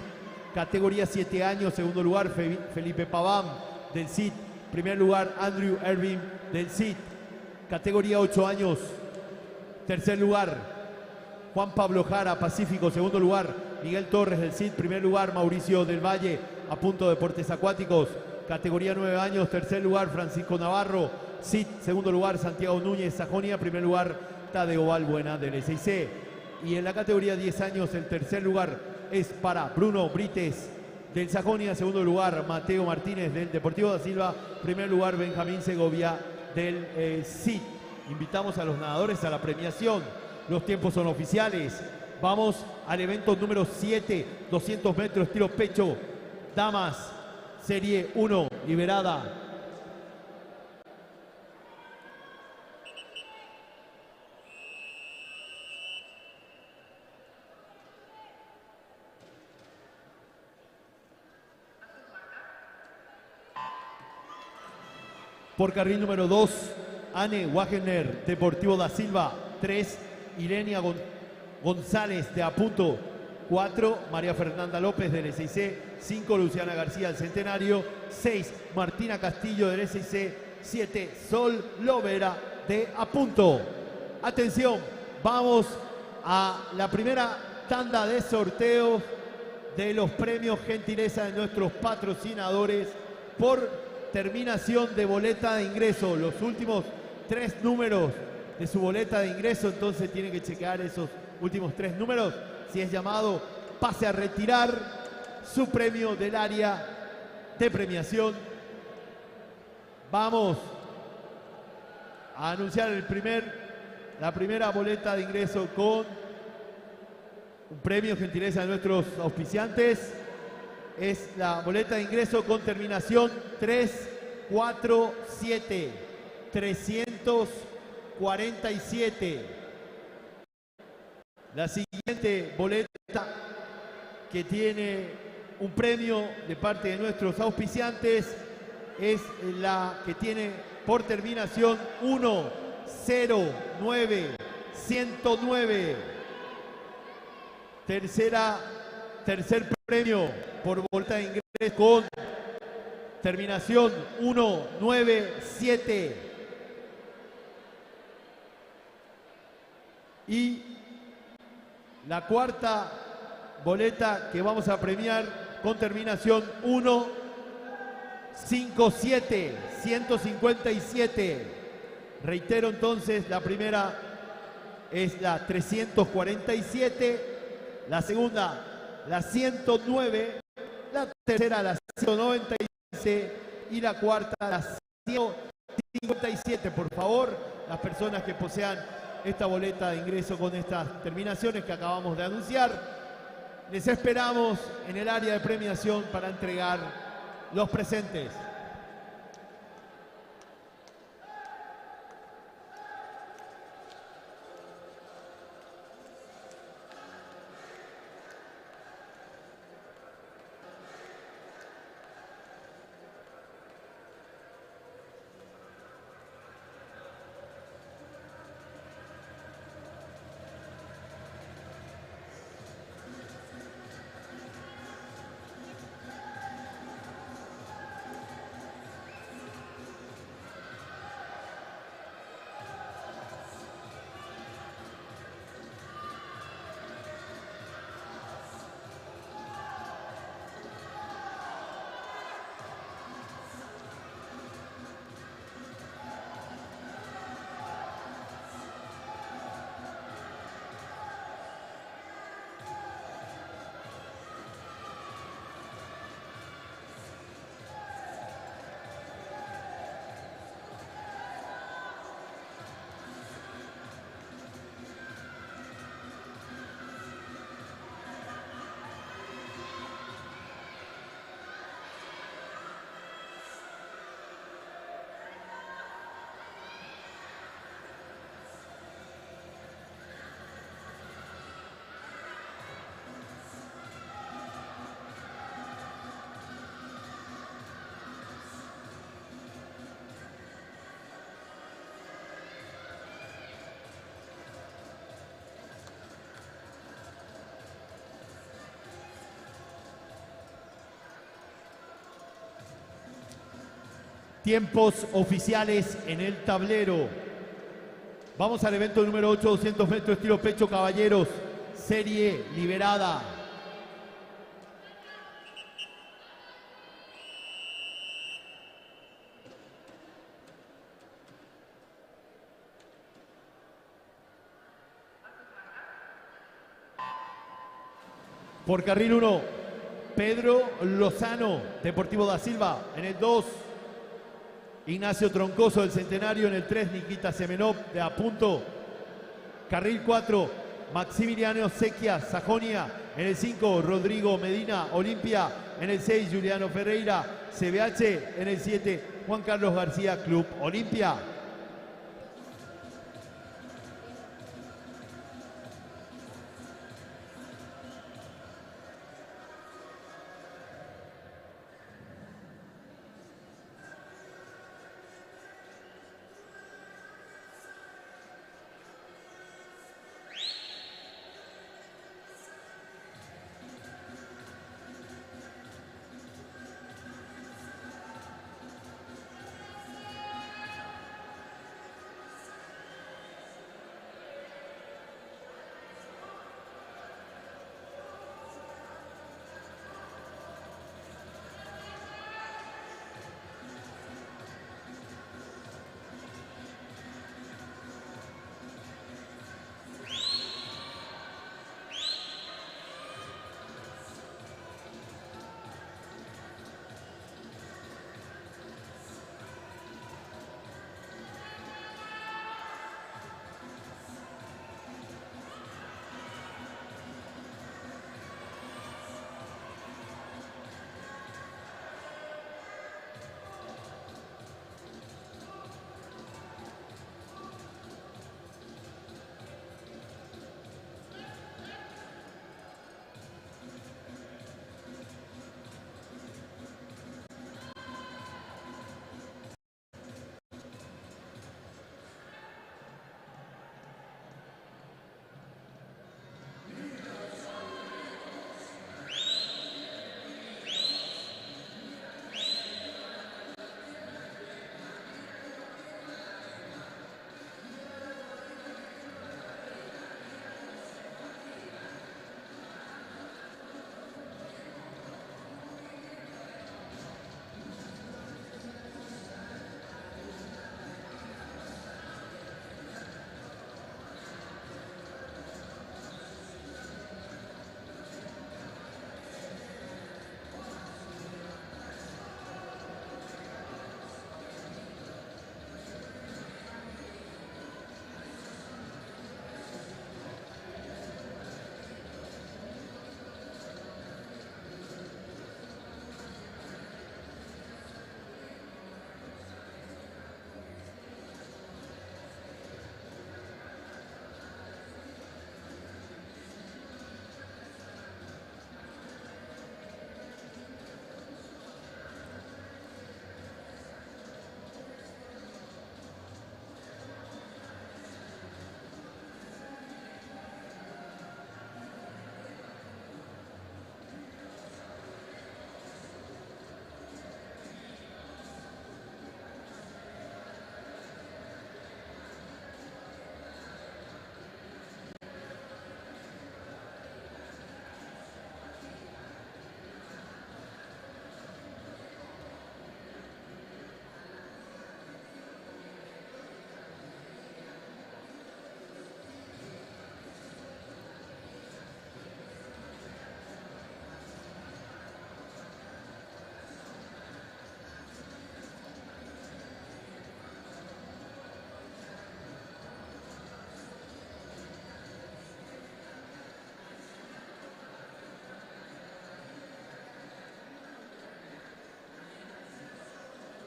Categoría 7 años. Segundo lugar, Felipe Paván del CID. Primer lugar, Andrew Ervin del CID. Categoría 8 años. Tercer lugar, Juan Pablo Jara, Pacífico. Segundo lugar, Miguel Torres del CID. Primer lugar, Mauricio del Valle, a punto Deportes Acuáticos. Categoría 9 años. Tercer lugar, Francisco Navarro, CID. Segundo lugar, Santiago Núñez, Sajonia. Primer lugar, Tadeo Balbuena del SIC. Y en la categoría 10 años, el tercer lugar es para Bruno Brites del Sajonia. Segundo lugar, Mateo Martínez del Deportivo da Silva. Primer lugar, Benjamín Segovia del CID. Invitamos a los nadadores a la premiación. Los tiempos son oficiales. Vamos al evento número 7, 200 metros estilo pecho. Damas, serie 1, liberada. Por carril número 2, Anne Wagener, Deportivo da Silva. 3, Ilenia González de Apunto. 4, María Fernanda López del SIC. 5, Luciana García del Centenario. 6, Martina Castillo del SIC. 7, Sol Lovera de Apunto. Atención, vamos a la primera tanda de sorteo de los premios gentileza de nuestros patrocinadores por terminación de boleta de ingreso. Los últimos 3 números de su boleta de ingreso, entonces tiene que chequear esos últimos 3 números. Si es llamado, pase a retirar su premio del área de premiación. Vamos a anunciar la primera boleta de ingreso con un premio gentileza de nuestros auspiciantes. Es la boleta de ingreso con terminación 347, 347. La siguiente boleta que tiene un premio de parte de nuestros auspiciantes es la que tiene por terminación 109, 109. Tercer premio por boleta de ingreso con terminación 197. Y la cuarta boleta que vamos a premiar con terminación 157, 157. Reitero entonces, la primera es la 347, la segunda la 109, la tercera la 196 y la cuarta la 157. Por favor, las personas que posean esta boleta de ingreso con estas terminaciones que acabamos de anunciar, les esperamos en el área de premiación para entregar los presentes. Tiempos oficiales en el tablero. Vamos al evento número 8, 200 metros estilo pecho caballeros, serie liberada. Por carril 1, Pedro Lozano, Deportivo da Silva. En el 2, Ignacio Troncoso del Centenario. En el 3, Nikita Semenov de Apunto. Carril 4, Maximiliano Sequia, Sajonia. En el 5, Rodrigo Medina, Olimpia. En el 6, Juliano Ferreira, CBH. En el 7, Juan Carlos García, Club Olimpia.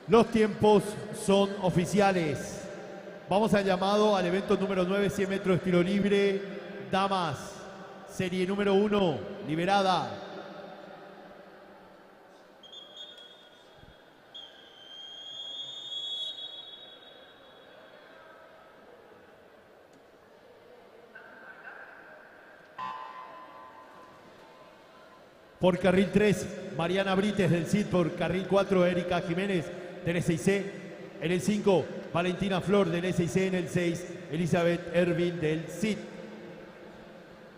Los tiempos son oficiales. Vamos al llamado al evento número 9, 100 metros estilo libre, damas, serie número 1, liberada. Por carril 3, Mariana Brites del CID. Por carril 4, Erika Jiménez del S6C. En el 5, Valentina Flor del S6C. En el 6, Elizabeth Ervin del CID.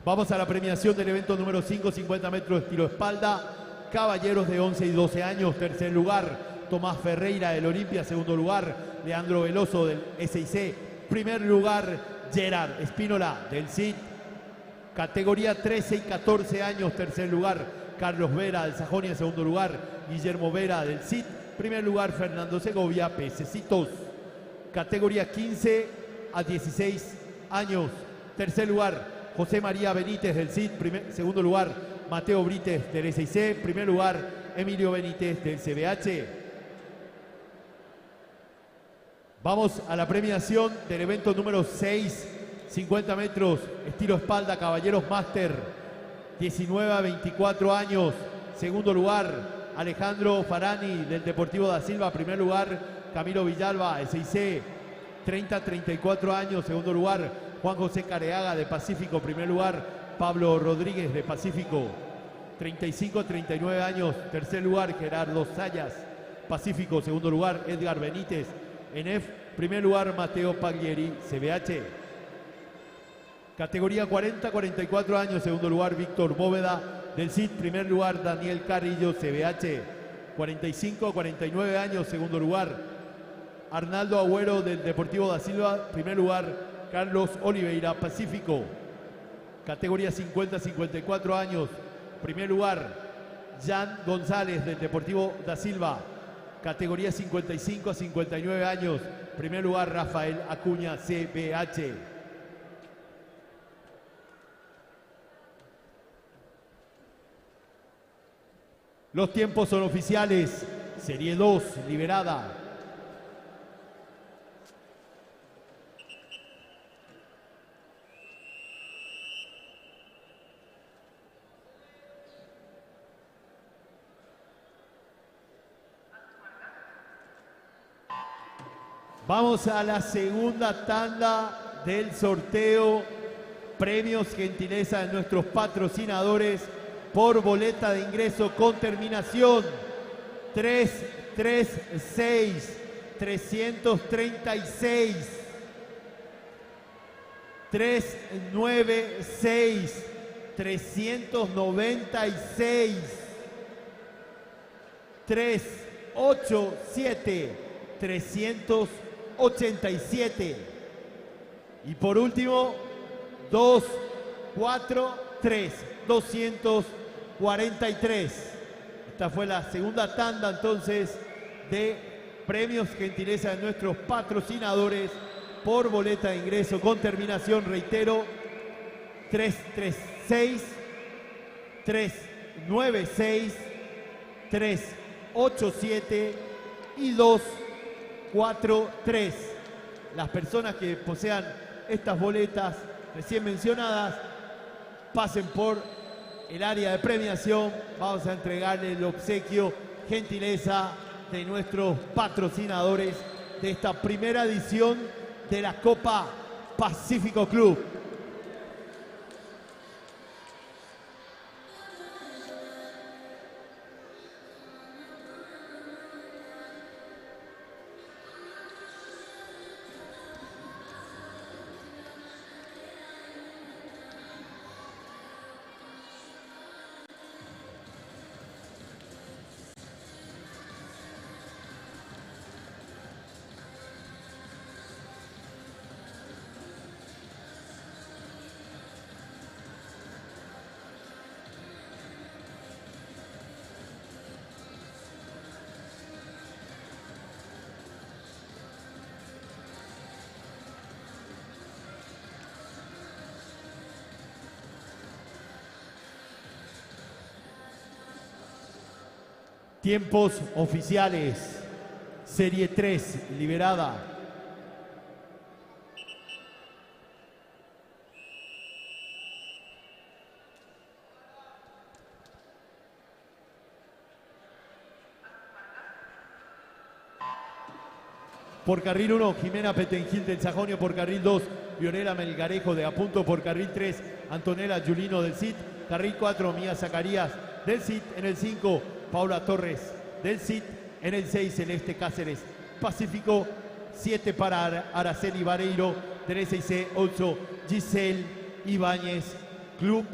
Vamos a la premiación del evento número 5, 50 metros estilo espalda. Caballeros de 11 y 12 años. Tercer lugar, Tomás Ferreira del Olimpia. Segundo lugar, Leandro Veloso del S6C. Primer lugar, Gerard Espínola del CID. Categoría 13 y 14 años. Tercer lugar, Carlos Vera del Sajonia. Segundo lugar, Guillermo Vera del CID. Primer lugar, Fernando Segovia, Pececitos. Categoría 15 a 16 años. Tercer lugar, José María Benítez del CID. Segundo lugar, Mateo Brites del S6C. Primer lugar, Emilio Benítez del CBH. Vamos a la premiación del evento número 6, 50 metros, estilo espalda, Caballeros Máster. 19 a 24 años. Segundo lugar, Alejandro Farani del Deportivo da Silva. Primer lugar, Camilo Villalba, S6C. 30 a 34 años. Segundo lugar, Juan José Careaga de Pacífico. Primer lugar, Pablo Rodríguez de Pacífico. 35 a 39 años. Tercer lugar, Gerardo Sayas, Pacífico. Segundo lugar, Edgar Benítez, ENEF. Primer lugar, Mateo Paglieri, CBH. Categoría 40-44 años, segundo lugar Víctor Bóveda del CID, primer lugar Daniel Carrillo, CBH. 45-49 años, segundo lugar Arnaldo Agüero del Deportivo da Silva, primer lugar Carlos Oliveira, Pacífico. Categoría 50-54 años, primer lugar Jan González del Deportivo da Silva. Categoría 55 a 59 años, primer lugar Rafael Acuña, CBH. Los tiempos son oficiales. Serie 2, liberada. Vamos a la segunda tanda del sorteo. Premios gentileza de nuestros patrocinadores por boleta de ingreso con terminación 336, 336, 396, 396, 387, 387 y por último 243, 243. Esta fue la segunda tanda entonces de premios gentileza de nuestros patrocinadores por boleta de ingreso con terminación, reitero, 336, 396, 387 y 243. Las personas que posean estas boletas recién mencionadas pasen por el área de premiación. Vamos a entregarle el obsequio gentileza de nuestros patrocinadores de esta primera edición de la Copa Pacífico Club. Tiempos oficiales. Serie 3, liberada. Por carril 1, Jimena Petengil del Sajonio. Por carril 2, Violeta Melgarejo de Apunto. Por carril 3, Antonella Giulino del CIT. Carril 4, Mía Zacarías del CIT. En el 5, Paula Torres del CIT. En el 6, Celeste Cáceres Pacífico. 7 para Araceli Vareiro del SIC. 8, Giselle Ibáñez, Club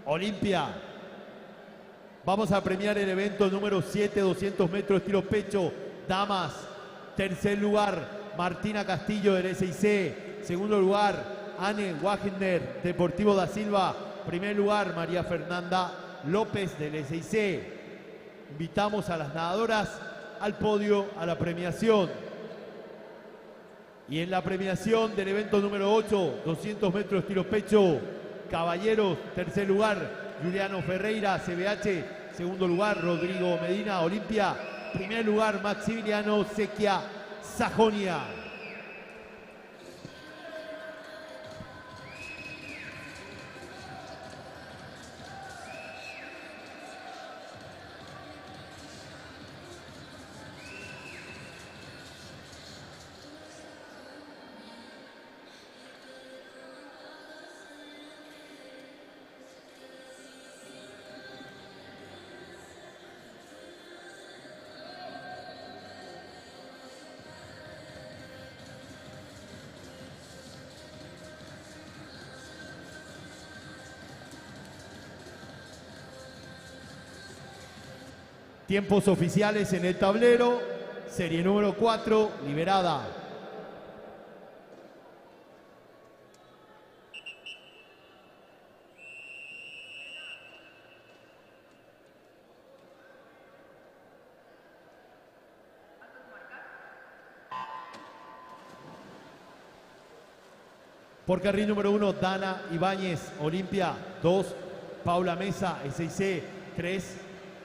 Olimpia. Vamos a premiar el evento número 7, 200 metros tiro pecho, damas. Tercer lugar, Martina Castillo del SIC. Segundo lugar, Anne Wagner, Deportivo da Silva. Primer lugar, María Fernanda López del SIC. Invitamos a las nadadoras al podio, a la premiación. Y en la premiación del evento número 8, 200 metros tiro pecho, caballeros, tercer lugar, Juliano Ferreira, CBH. Segundo lugar, Rodrigo Medina, Olimpia. Primer lugar, Maximiliano Sequia, Sajonia. Tiempos oficiales en el tablero. Serie número 4, liberada. Por carril número 1, Dana Ibáñez, Olimpia. 2, Paula Mesa, SIC. 3,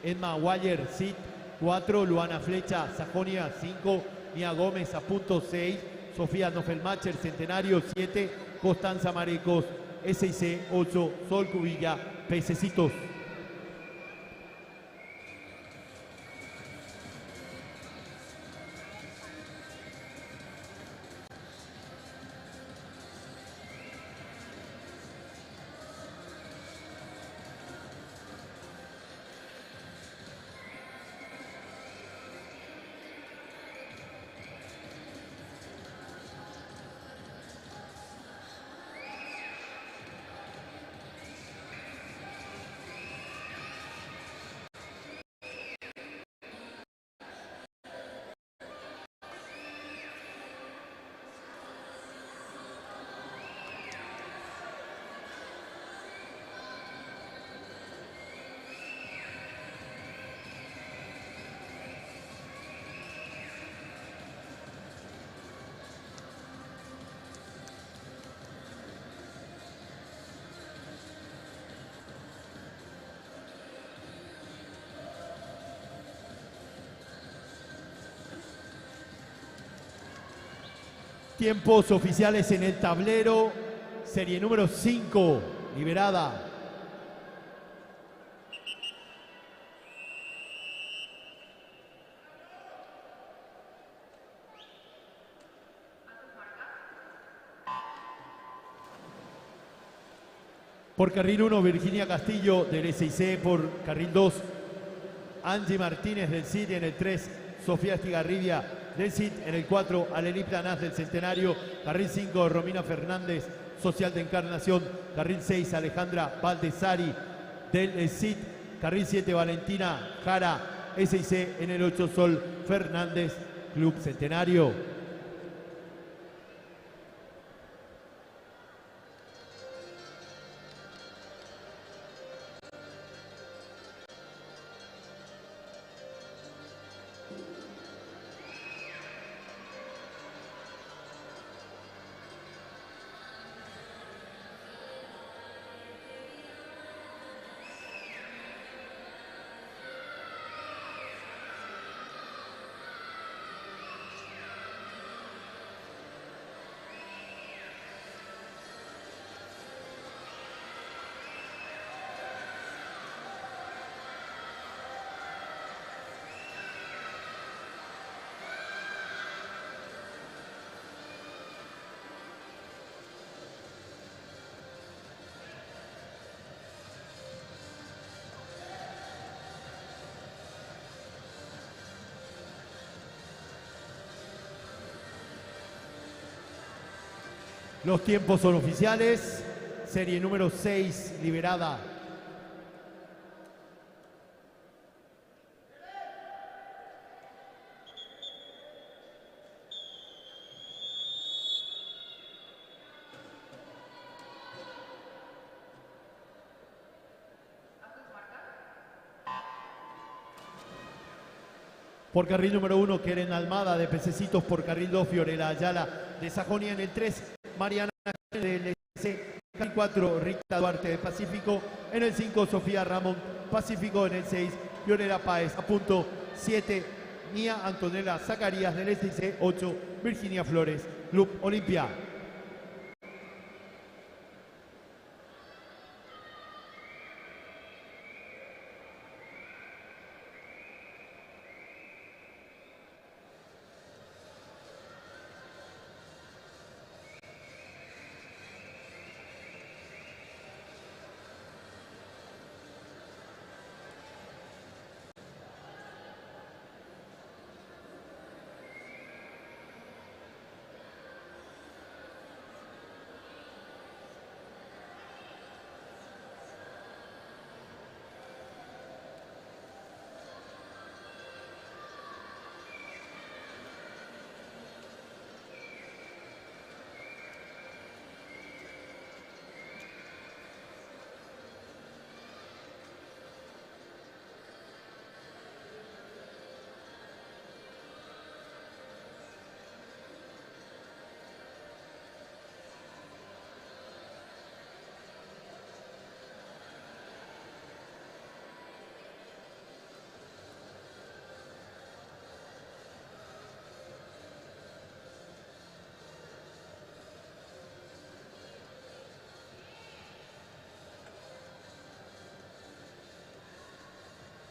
Edma Waller, CIT. 4, Luana Flecha, Sajonia. 5, Mía Gómez, Apunto. 6, Sofía Nofelmacher, Centenario. 7, Constanza Marecos, SIC. 8, Sol Cubilla, Pececitos. Tiempos oficiales en el tablero. Serie número 5, liberada. Por carril 1, Virginia Castillo del SIC. Por carril 2, Angie Martínez del CIT. En el 3, Sofía Estigarribia del CIT. En el 4, Alelip Danás del Centenario. Carril 5, Romina Fernández, Social de Encarnación. Carril 6, Alejandra Baldessari del CIT. Carril 7, Valentina Jara, SIC. En el 8, Sol Fernández, Club Centenario. Los tiempos son oficiales. Serie número 6 liberada. Por carril número 1, Keren Almada de Pececitos. Por carril 2, Fiorella Ayala de Sajonia. En el 3, Mariana del LC. Carril 4, Rita Duarte de Pacífico. En el 5, Sofía Ramón Pacífico. En el 6, Fiorella Páez. A punto 7, Mía Antonella Zacarías del SIC. 8, Virginia Flores, Club Olimpia.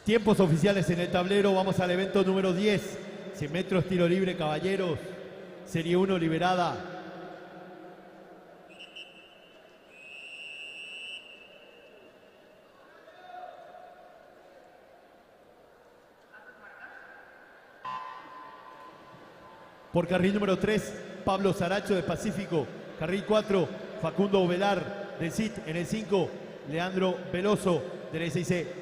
Tiempos oficiales en el tablero. Vamos al evento número 10. 100 metros tiro libre, caballeros. Serie 1 liberada. Por carril número 3, Pablo Saracho de Pacífico. Carril 4, Facundo Velar del CIT. En el 5, Leandro Veloso del SIC.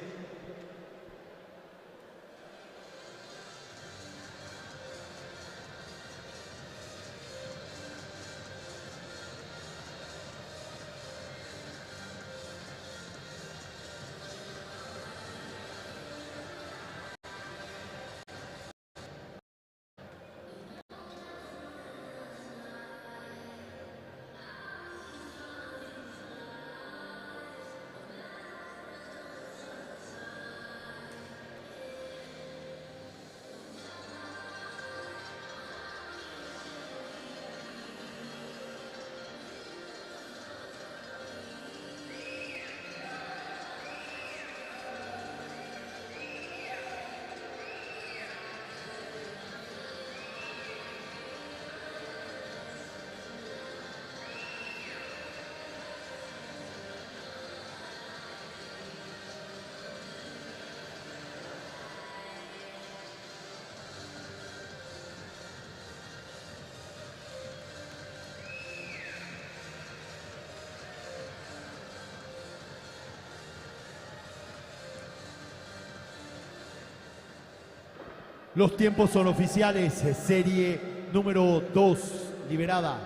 Los tiempos son oficiales. Serie número 2 liberada.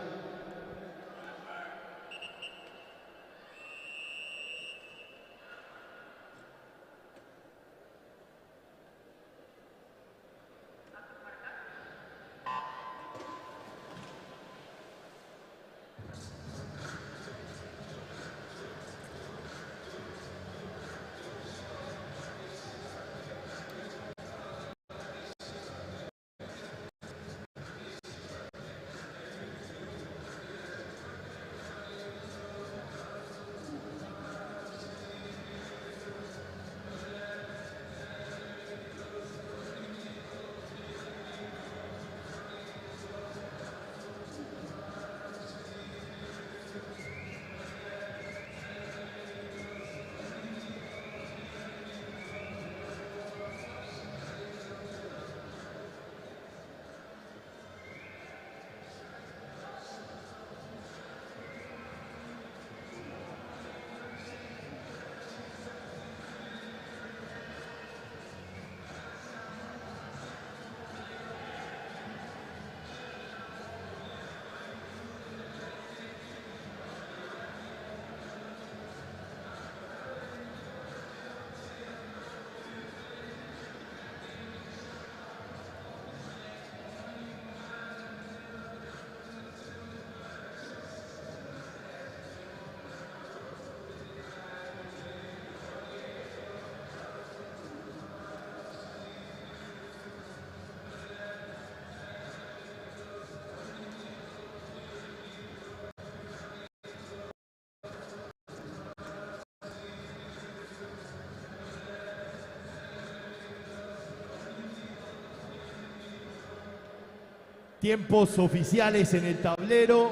Tiempos oficiales en el tablero.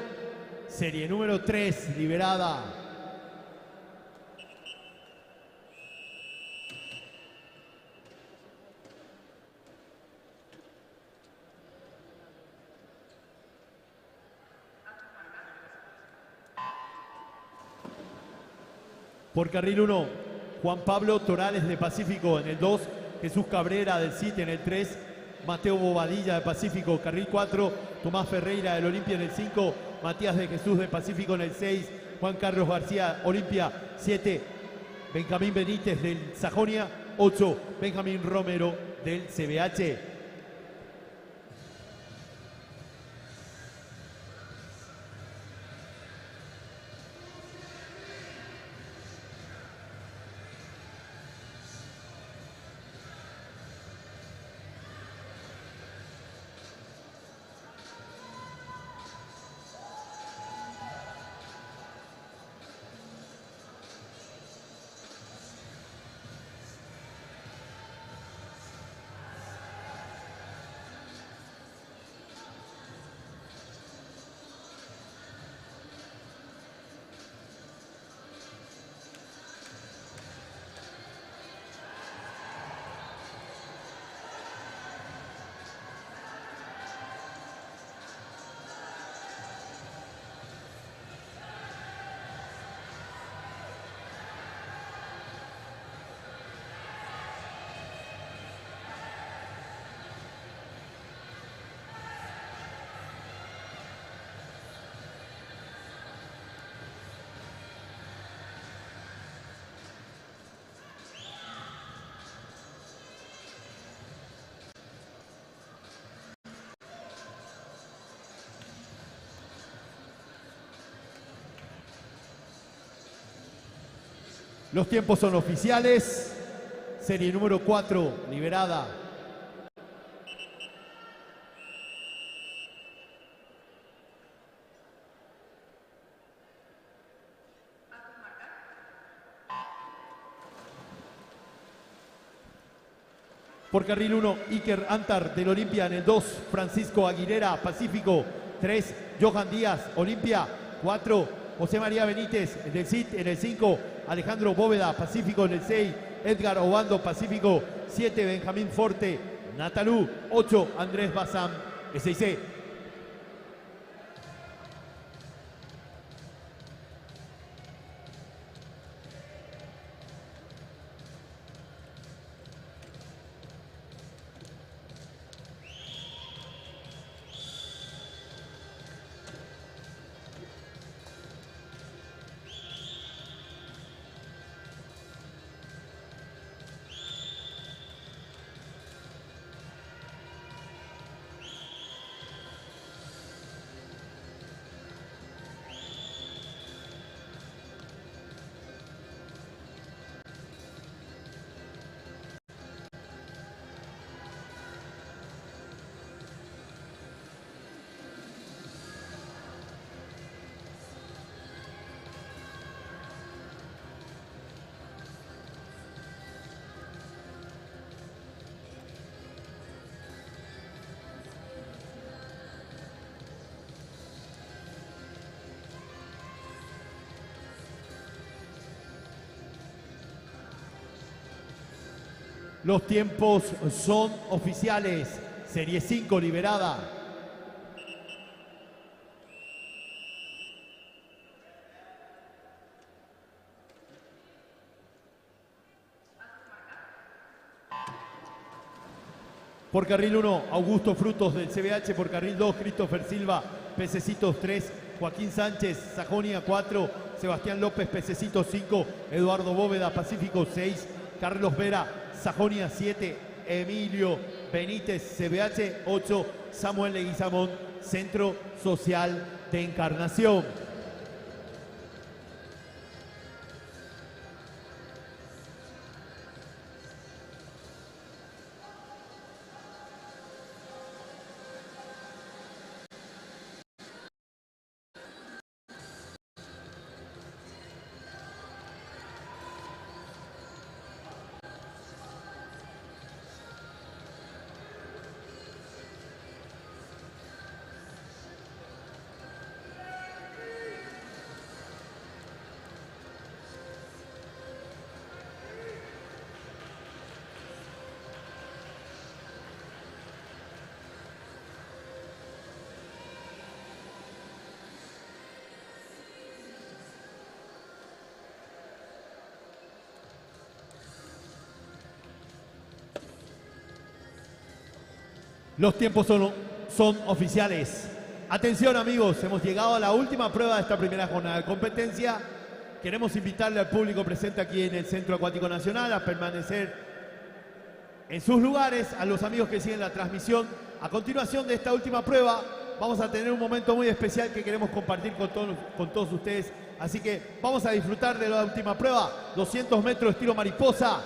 Serie número 3, liberada. Por carril 1, Juan Pablo Torales de Pacífico. En el 2, Jesús Cabrera del CIT. En el 3, Mateo Bobadilla de Pacífico. Carril 4, Tomás Ferreira del Olimpia. En el 5, Matías de Jesús de Pacífico. En el 6, Juan Carlos García, Olimpia. 7, Benjamín Benítez del Sajonia. 8, Benjamín Romero del CBH. Los tiempos son oficiales. Serie número 4, liberada. Por carril 1, Iker Antar del Olimpia. En el 2, Francisco Aguilera, Pacífico. 3, Johan Díaz, Olimpia. 4, José María Benítez del CIT. En el 5, Alejandro Bóveda, Pacífico. En el 6, Edgar Obando, Pacífico. 7, Benjamín Forte, Natalú. 8, Andrés Bazán, SIC. Los tiempos son oficiales. Serie 5, liberada. Por carril 1, Augusto Frutos del CBH. Por carril 2, Christopher Silva, Pececitos 3, Joaquín Sánchez, Sajonia 4, Sebastián López, Pececitos 5, Eduardo Bóveda, Pacífico 6, Carlos Vera, Sajonia 7, Emilio Benítez, CBH 8, Samuel Leguizamón, Centro Social de Encarnación. Los tiempos son oficiales. Atención amigos, hemos llegado a la última prueba de esta primera jornada de competencia. Queremos invitarle al público presente aquí en el Centro Acuático Nacional a permanecer en sus lugares, a los amigos que siguen la transmisión. A continuación de esta última prueba vamos a tener un momento muy especial que queremos compartir con todos ustedes. Así que vamos a disfrutar de la última prueba, 200 metros estilo mariposa,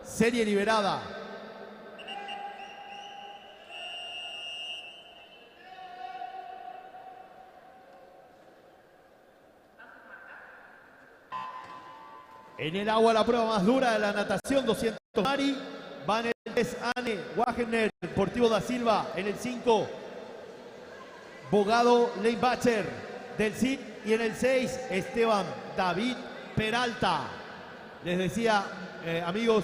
serie liberada. En el agua la prueba más dura de la natación, 200 Mari, van el 10 Anne Wagener, Deportivo da Silva, en el 5 Bogado Leinbacher del CID y en el 6 Esteban David Peralta. Les decía, amigos,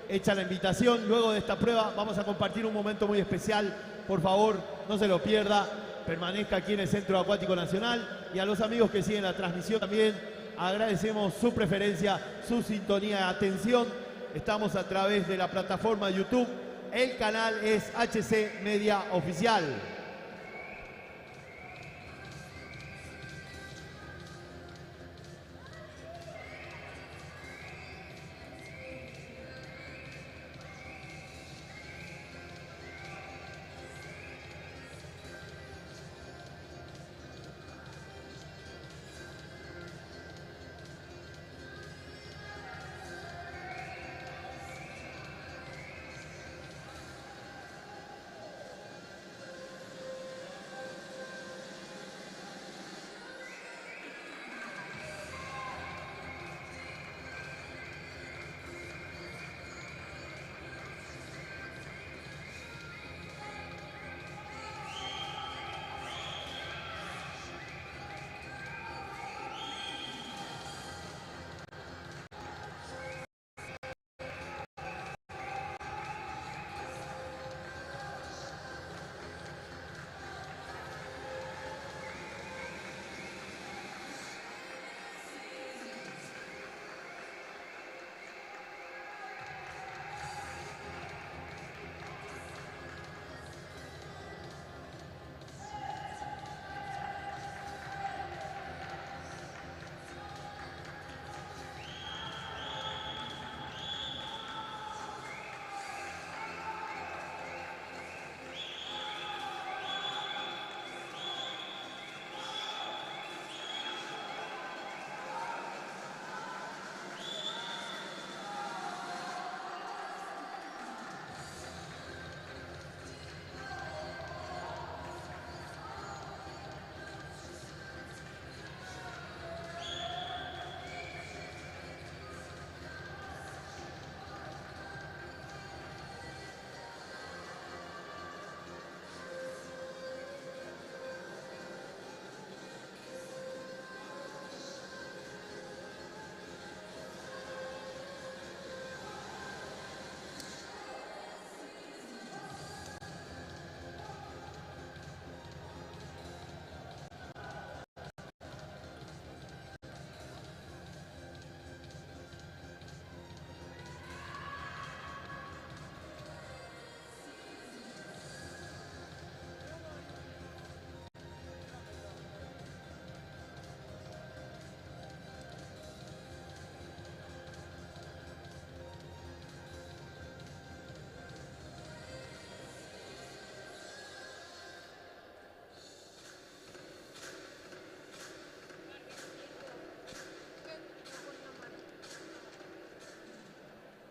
hecha la invitación, luego de esta prueba vamos a compartir un momento muy especial. Por favor, no se lo pierda, permanezca aquí en el Centro Acuático Nacional, y a los amigos que siguen la transmisión también agradecemos su preferencia, su sintonía, atención. Estamos a través de la plataforma YouTube. El canal es HC Media Oficial.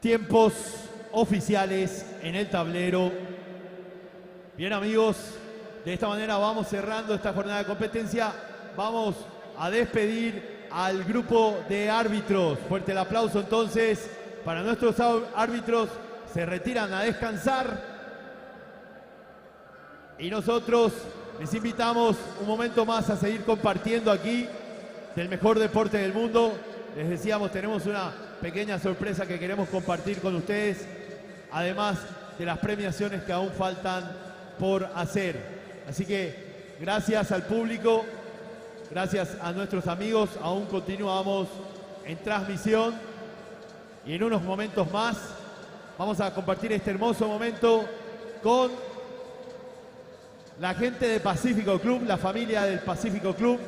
Tiempos oficiales en el tablero. Bien amigos, de esta manera vamos cerrando esta jornada de competencia. Vamos a despedir al grupo de árbitros. Fuerte el aplauso entonces para nuestros árbitros. Se retiran a descansar. Y nosotros les invitamos un momento más a seguir compartiendo aquí del mejor deporte del mundo. Les decíamos, tenemos una pequeña sorpresa que queremos compartir con ustedes, además de las premiaciones que aún faltan por hacer. Así que gracias al público, gracias a nuestros amigos, aún continuamos en transmisión y en unos momentos más vamos a compartir este hermoso momento con la gente de Pacífico Club, la familia del Pacífico Club,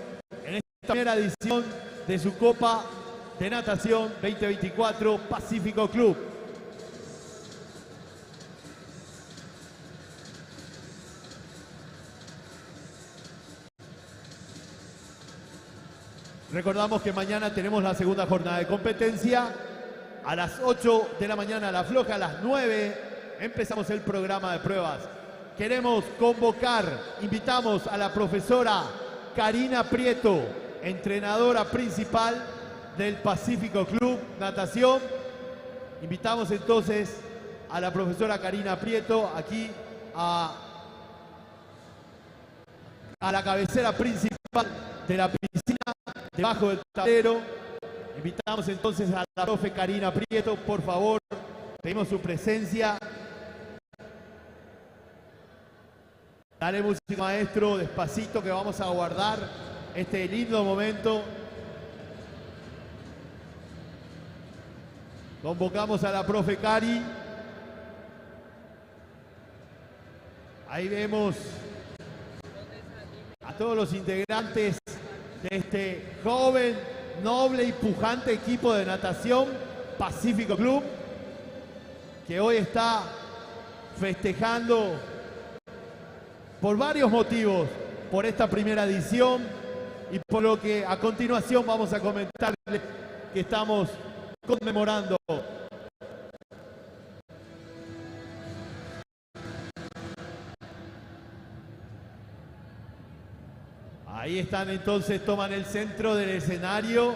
en esta primera edición de su Copa de Natación 2024 Pacífico Club. Recordamos que mañana tenemos la segunda jornada de competencia. A las 8 de la mañana la floja, a las 9 empezamos el programa de pruebas. Queremos convocar, invitamos a la profesora Karina Prieto, entrenadora principal del Pacífico Club Natación. Invitamos entonces a la profesora Karina Prieto aquí a la cabecera principal de la piscina, debajo del tablero. Invitamos entonces a la profe Karina Prieto, por favor, pedimos su presencia. Dale música, maestro, despacito, que vamos a guardar este lindo momento. Convocamos a la profe Cari. Ahí vemos a todos los integrantes de este joven, noble y pujante equipo de natación Pacífico Club, que hoy está festejando por varios motivos, por esta primera edición y por lo que a continuación vamos a comentarles que estamos conmemorando. Ahí están entonces, toman el centro del escenario.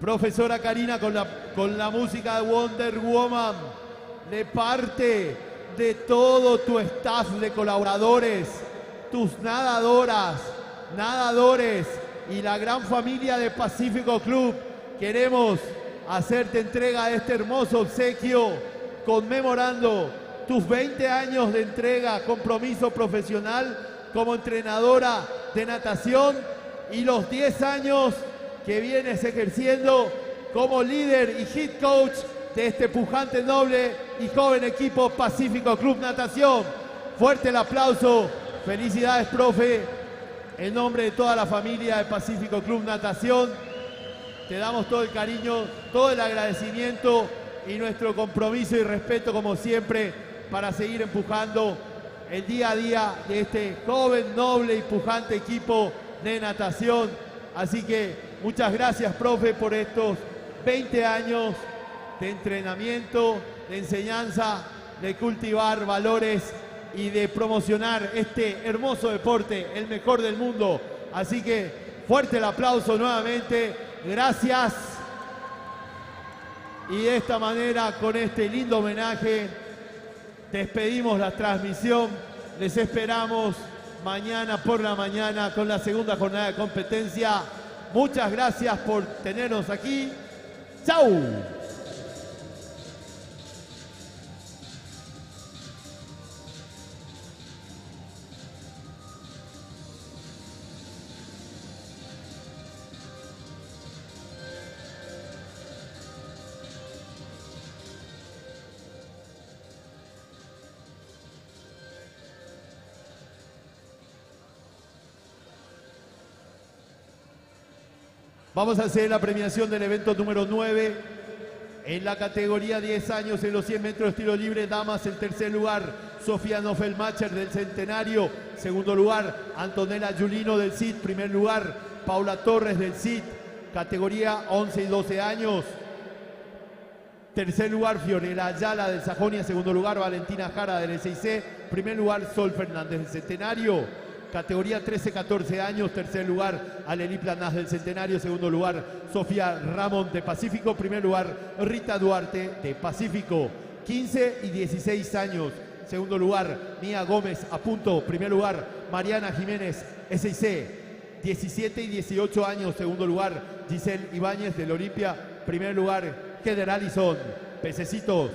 Profesora Karina con la música de Wonder Woman, de parte de todo tu staff de colaboradores, tus nadadoras, nadadores y la gran familia de Pacífico Club. Queremos hacerte entrega de este hermoso obsequio conmemorando tus 20 años de entrega, compromiso profesional como entrenadora de natación y los 10 años que vienes ejerciendo como líder y head coach de este pujante, noble y joven equipo Pacífico Club Natación. Fuerte el aplauso. Felicidades, profe. En nombre de toda la familia de Pacífico Club Natación, te damos todo el cariño, todo el agradecimiento y nuestro compromiso y respeto, como siempre, para seguir empujando el día a día de este joven, noble y pujante equipo de natación. Así que muchas gracias, profe, por estos 20 años de entrenamiento, de enseñanza, de cultivar valores y de promocionar este hermoso deporte, el mejor del mundo. Así que fuerte el aplauso nuevamente. Gracias. Y de esta manera, con este lindo homenaje, despedimos la transmisión. Les esperamos mañana por la mañana con la segunda jornada de competencia. Muchas gracias por tenernos aquí. ¡Chau! Vamos a hacer la premiación del evento número 9 en la categoría 10 años en los 100 metros de estilo libre. Damas, en tercer lugar, Sofía Nofelmacher del Centenario. Segundo lugar, Antonella Giulino del CID. Primer lugar, Paula Torres del CID. Categoría 11 y 12 años. Tercer lugar, Fiorella Ayala del Sajonia. Segundo lugar, Valentina Jara del SIC. Primer lugar, Sol Fernández del Centenario. Categoría 13-14 años, tercer lugar, Aleli Planás del Centenario. Segundo lugar, Sofía Ramón de Pacífico. Primer lugar, Rita Duarte de Pacífico. 15 y 16 años. Segundo lugar, Mía Gómez a punto. Primer lugar, Mariana Jiménez, SIC. 17 y 18 años. Segundo lugar, Giselle Ibáñez del Olimpia. Primer lugar, Heather Allison, Pececitos.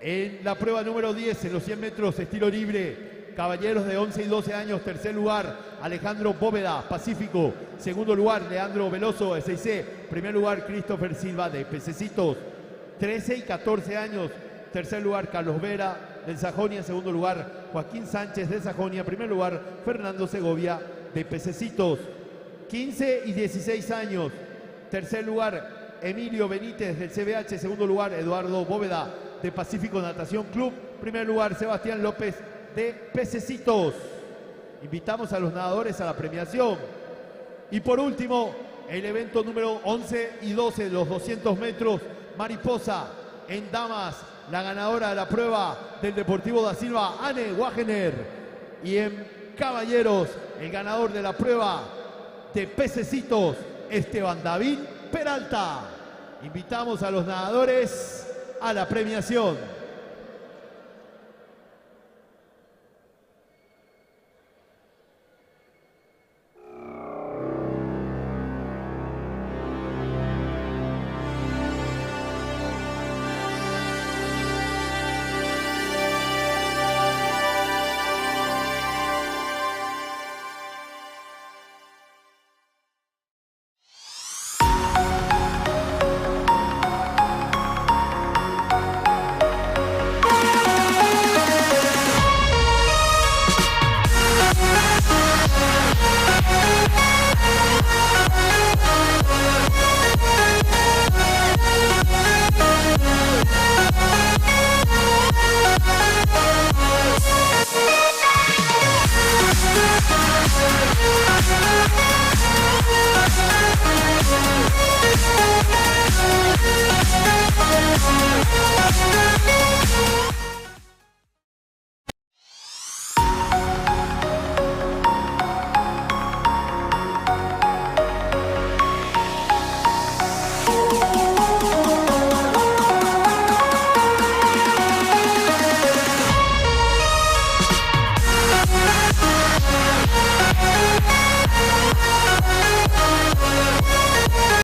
En la prueba número 10, en los 100 metros estilo libre, caballeros de 11 y 12 años, tercer lugar, Alejandro Bóveda, Pacífico. Segundo lugar, Leandro Veloso, SIC. Primer lugar, Christopher Silva de Pececitos. 13 y 14 años, tercer lugar, Carlos Vera, del Sajonia. En segundo lugar, Joaquín Sánchez de Sajonia. En primer lugar, Fernando Segovia de Pececitos. 15 y 16 años. Tercer lugar, Emilio Benítez del CBH. Segundo lugar, Eduardo Bóveda de Pacífico Natación Club. Primer lugar, Sebastián López de Pececitos. Invitamos a los nadadores a la premiación. Y por último, el evento número 11 y 12, los 200 metros mariposa en damas, la ganadora de la prueba del Deportivo da Silva, Anne Wagener. Y en caballeros, el ganador de la prueba de Pececitos, Esteban David Peralta. Invitamos a los nadadores a la premiación.